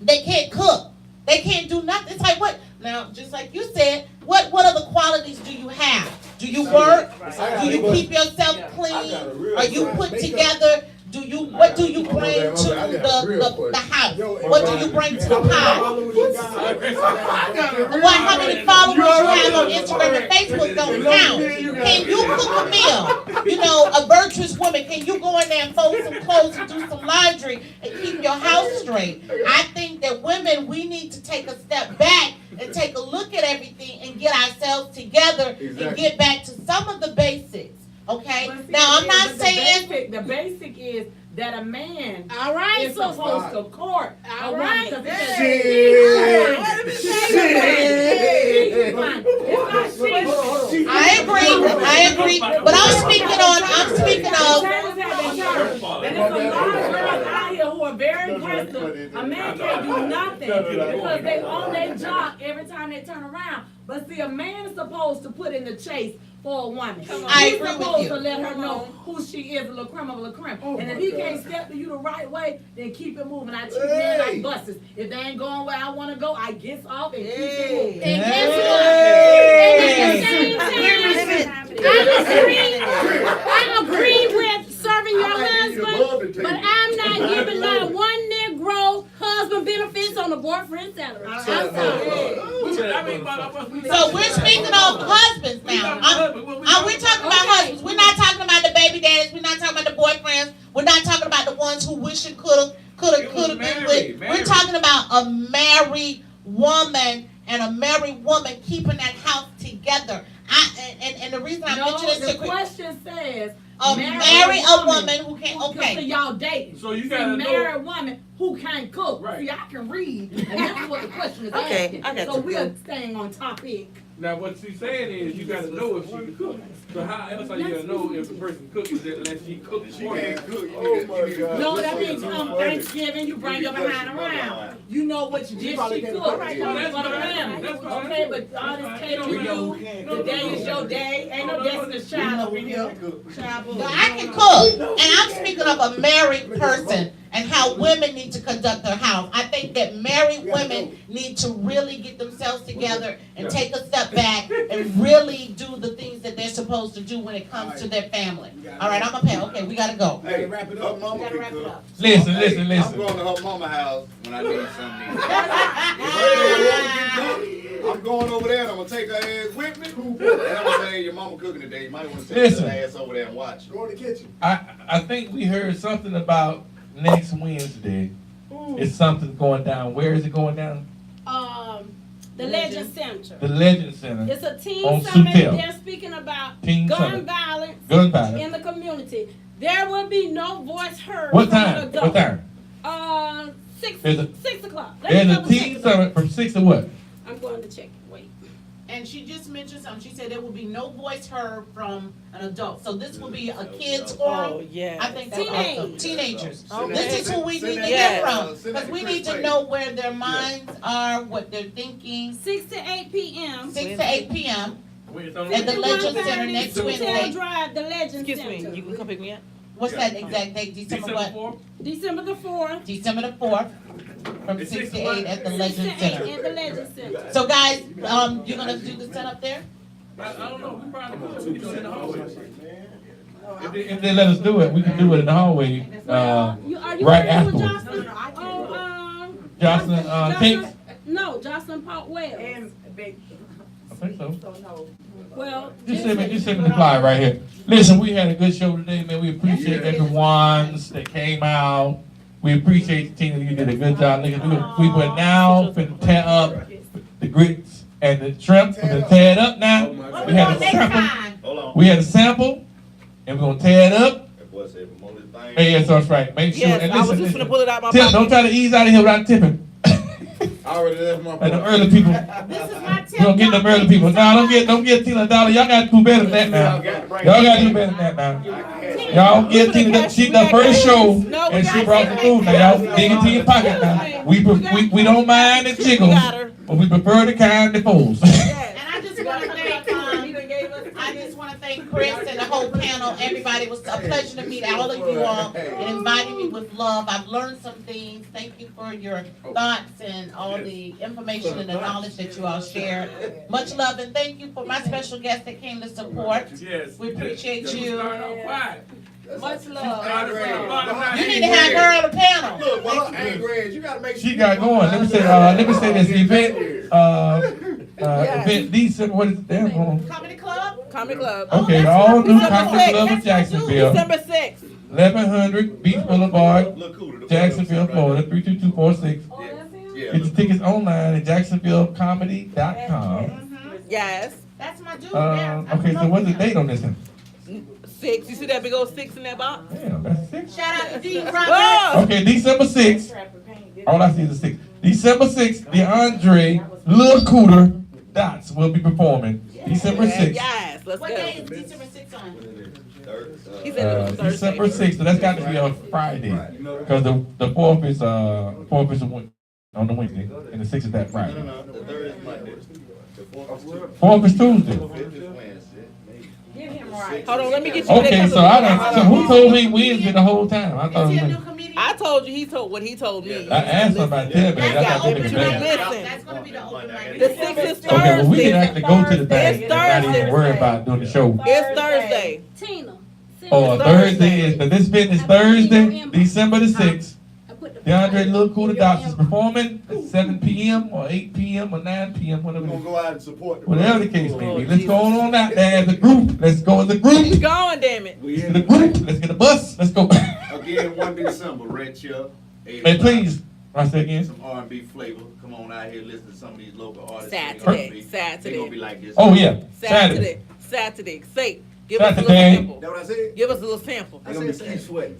they can't cook. They can't do nothing. It's like, what? Now, just like you said, what other qualities do you have? Do you work? Do you keep yourself clean? Are you put together? What do you bring to the house? What do you bring to the pie? How many followers you have on Instagram and Facebook don't count. Can you cook a meal? You know, a virtuous woman, can you go in there and fold some clothes and do some laundry and keep your house straight? I think that women, we need to take a step back and take a look at everything and get ourselves together and get back to some of the basics. Okay. Now I'm not saying the basic is that a man is supposed to court a woman. Right. I agree. But I'm speaking of. And there's a lot of girls out here who are very aggressive. A man can't do nothing because they own their job every time they turn around. But see, a man is supposed to put in the chase for a woman. He's supposed to let her know who she is, a little creme of a creme. And if he can't step to you the right way, then keep it moving. I treat men like buses. If they ain't going where I want to go, I get off and keep it moving. And guess what? I agree with serving your husband, but I'm not giving not one Negro husband benefits on the boyfriend salary. So we're speaking of husbands now. We're talking about husbands. We're not talking about the baby daddies. We're not talking about the boyfriends. We're not talking about the ones who wish it could have been with. We're talking about a married woman and a married woman keeping that house together. And the reason I mention this, the question says marry a woman who can't. Okay, so y'all dating. So you gotta marry a woman who can't cook. Right. See, I can read, and that's what the question is asking. So we're staying on topic. Now what she's saying is you gotta know if she can cook. So how else are you gonna know if the person cooking unless she cooks for you? Oh my God. No, that means come Thanksgiving, you bring your behind around. You know what you did, she cooked. Right, that's for the family. Okay, but all this catering you, today is your day. Ain't no Destiny's Child over here. I can cook, and I'm speaking of a married person and how women need to conduct their house. I think that married women need to really get themselves together and take a step back and really do the things that they're supposed to do when it comes to their family. All right, I'm a pal. Okay, we gotta go. Hey, wrap it up, mama. Listen. I'm going to her mama house when I need something. I'm going over there and I'm gonna take her ass with me. And I'm gonna say, your mama cooking today. You might want to take her ass over there and watch. Go in the kitchen. I think we heard something about next Wednesday. It's something going down. Where is it going down? The Legend Center. The Legend Center. It's a teen on summit. Sutel. They're speaking about Teen gun summit. violence Gun violence. in the community. There will be no voice heard. What from time? an adult. What time? 6 o'clock. There's a teen summit from 6 to what? I'm going to check. Wait. And she just mentioned something. She said there will be no voice heard from an adult. So this will be a kids forum. Oh, yeah. I think that's awesome. Teenagers. Okay. This is who we need to Yes. get from. Because we need to know where their minds are, what they're thinking. 6 to 8 p.m. 6 to 8 p.m. At the Legend Center next Wednesday. Drive, the Legend Excuse Center. me, you can come pick me up? What's that exact date? December what? 4th? December the 4th. December the 4th. From 6 to 8 at the Legend Center. At the Legend Center. So guys, you're gonna do the setup there? I don't know, we probably could, you know, in the hallway. If they let us do it, we can do it in the hallway, Are you right working with afterwards. Jocelyn? Jocelyn, Cakes? No, Jocelyn Park Wells. I think so. Well, Just send me the flyer right here. Listen, we had a good show today, man. We appreciate everyone that came out. We appreciate Tina. You did a good job. We were now finna tear up the grits and the shrimp. We're gonna tear it up now. We had a sample. We had a sample, and we're gonna tear it up. Hey, yes, that's right. Make sure. Yes, And I was listen, just gonna pull it out my Tip, pocket. don't try to ease out of here without tipping. I already left my And the early people. We don't get them early people. Nah, don't get Tina $1. Y'all gotta do better than that now. Y'all gotta do better than that now. Y'all get Tina that. She the first show, and she brought the food. Now y'all dig into your pocket now. We don't mind the jiggles, but we prefer the kind that folds. And I just want to thank Chris and the whole panel. Everybody, it was a pleasure to meet all of you all and inviting me with love. I've learned some things. Thank you for your thoughts and all the information and the knowledge that you all shared. Much love, and thank you for my special guest that came to support. We appreciate you. Much love. You need to have her on the panel. Look, well, hey, Greg, you gotta make sure She got going. Let me say this event. Event December. What is it? Damn, hold on. Comedy Club? Comedy Club. Okay, the all new Comedy Club in Jacksonville. December 6th. 1100 Beach Boulevard, Jacksonville, Florida, 32246. Get your tickets online at jacksonvillecomedy.com. Yes. That's my dude. Okay, so what's the date on this one? 6. You see that big old 6 in that box? Damn, that's 6. Shout out to D. Oh! Roberts. Okay, December 6th. All I see is the 6th. December 6th, DeAndre Lil Cooter Dots will be performing. December 6th. Yes, let's go. What day is December 6th on? He said it was Thursday. December 6th, so that's got to be on Friday. Because the 4th is on the Wednesday, and the 6th is that Friday. The third is Monday. The Fourth is Tuesday. fifth is Wednesday. Get him right. Hold on, let me get you. Okay, so so who told me Wednesday the whole time? I thought it was Wednesday. I told you. He told what he told me. I asked somebody to tell me. I thought they But could you didn't listen. listen. That's gonna be the open mic. The 6th is Thursday. Okay, well we can actually go to the thing It's and not even Thursday. worry about doing the show. It's Thursday. Tina. Oh, Thursday is this event is Thursday, December the 6th. DeAndre Lil Cooter Dots is performing at 7 p.m. or 8 p.m. or 9 p.m. We're whatever. gonna go out and support the Whatever the case may be. Let's go on out there as a group. Let's go as a group. Keep going, damn it. We Let's in get a group. Let's get a bus. Let's go. Again, 1 December, Red Chuck. Hey, please. I say again. Some R&B flavor. Come on out here, listen to some of these local artists. Saturday. They gonna be like this. Oh yeah, Saturday. Say, give us a little Saturday. sample. That what I said? Give us a little sample. They gonna be keep sweating.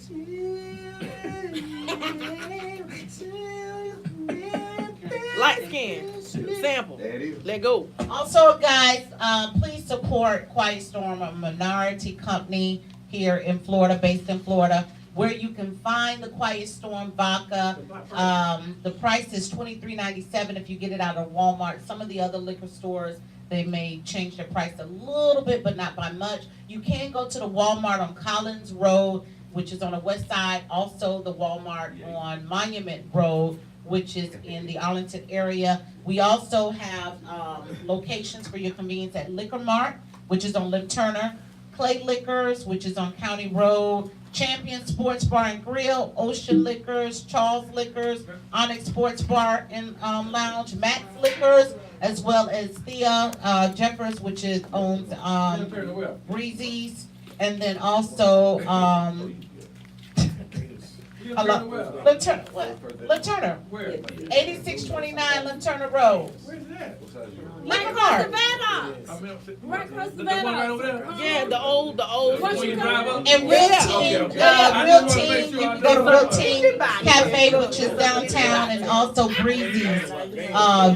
Light skin. Sample. There it is. Let go. Also, guys, please support Quiet Storm, a minority company here in Florida, based in Florida, where you can find the Quiet Storm vodka. The price is $23.97 if you get it out of Walmart. Some of the other liquor stores, they may change their price a little bit, but not by much. You can go to the Walmart on Collins Road, which is on the west side. Also, the Walmart on Monument Road, which is in the Arlington area. We also have locations for your convenience at Liquor Mart, which is on Lynn Turner, Clay Liquors, which is on County Road, Champion Sports Bar and Grill, Ocean Liquors, Charles Liquors, Onyx Sports Bar and Lounge, Matt's Liquors, as well as Thea Jeffers, which is owns Breezy's, and then also LaTurner, 8629 LaTurner Road. Where's that? Liquor Mart. Right across the That one right over there? Yeah, the old. When you drive up? And Real Team, you can go to Real Team Cafe, which is downtown, and also Breezy's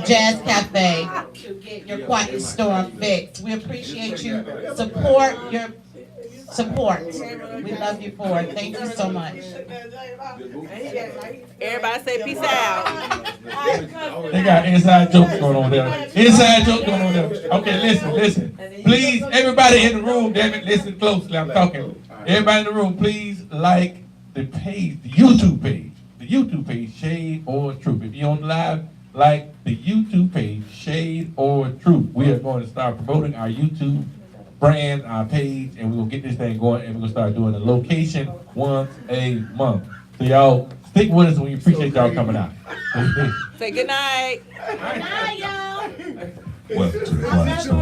Jazz Cafe your quiet store effects. We appreciate you. Support your support. We love you for it. Thank you so much. Everybody say peace out. They got inside jokes going on there. Inside jokes going on there. Okay, listen. Please, everybody in the room, damn it, listen closely. I'm talking. Everybody in the room, please like the page, the YouTube page. The YouTube page, Shade or Truth. If you're on live, like the YouTube page, Shade or Truth. We are going to start promoting our YouTube brand, our page, and we're going to get this thing going, and we're going to start doing a location once a month. So y'all, stick with us, and we appreciate y'all coming out. Say good night. Good night, y'all. Welcome to the Quiet Storm.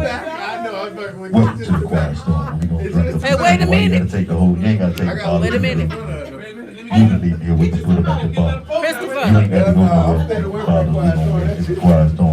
Welcome to the Quiet Storm. We gonna drink. Hey, wait a minute. You ain't gotta take a bottle. Wait a minute. You can leave here with about the bottle. Christopher. You ain't got to go nowhere with the bottle. We gonna make this a Quiet Storm.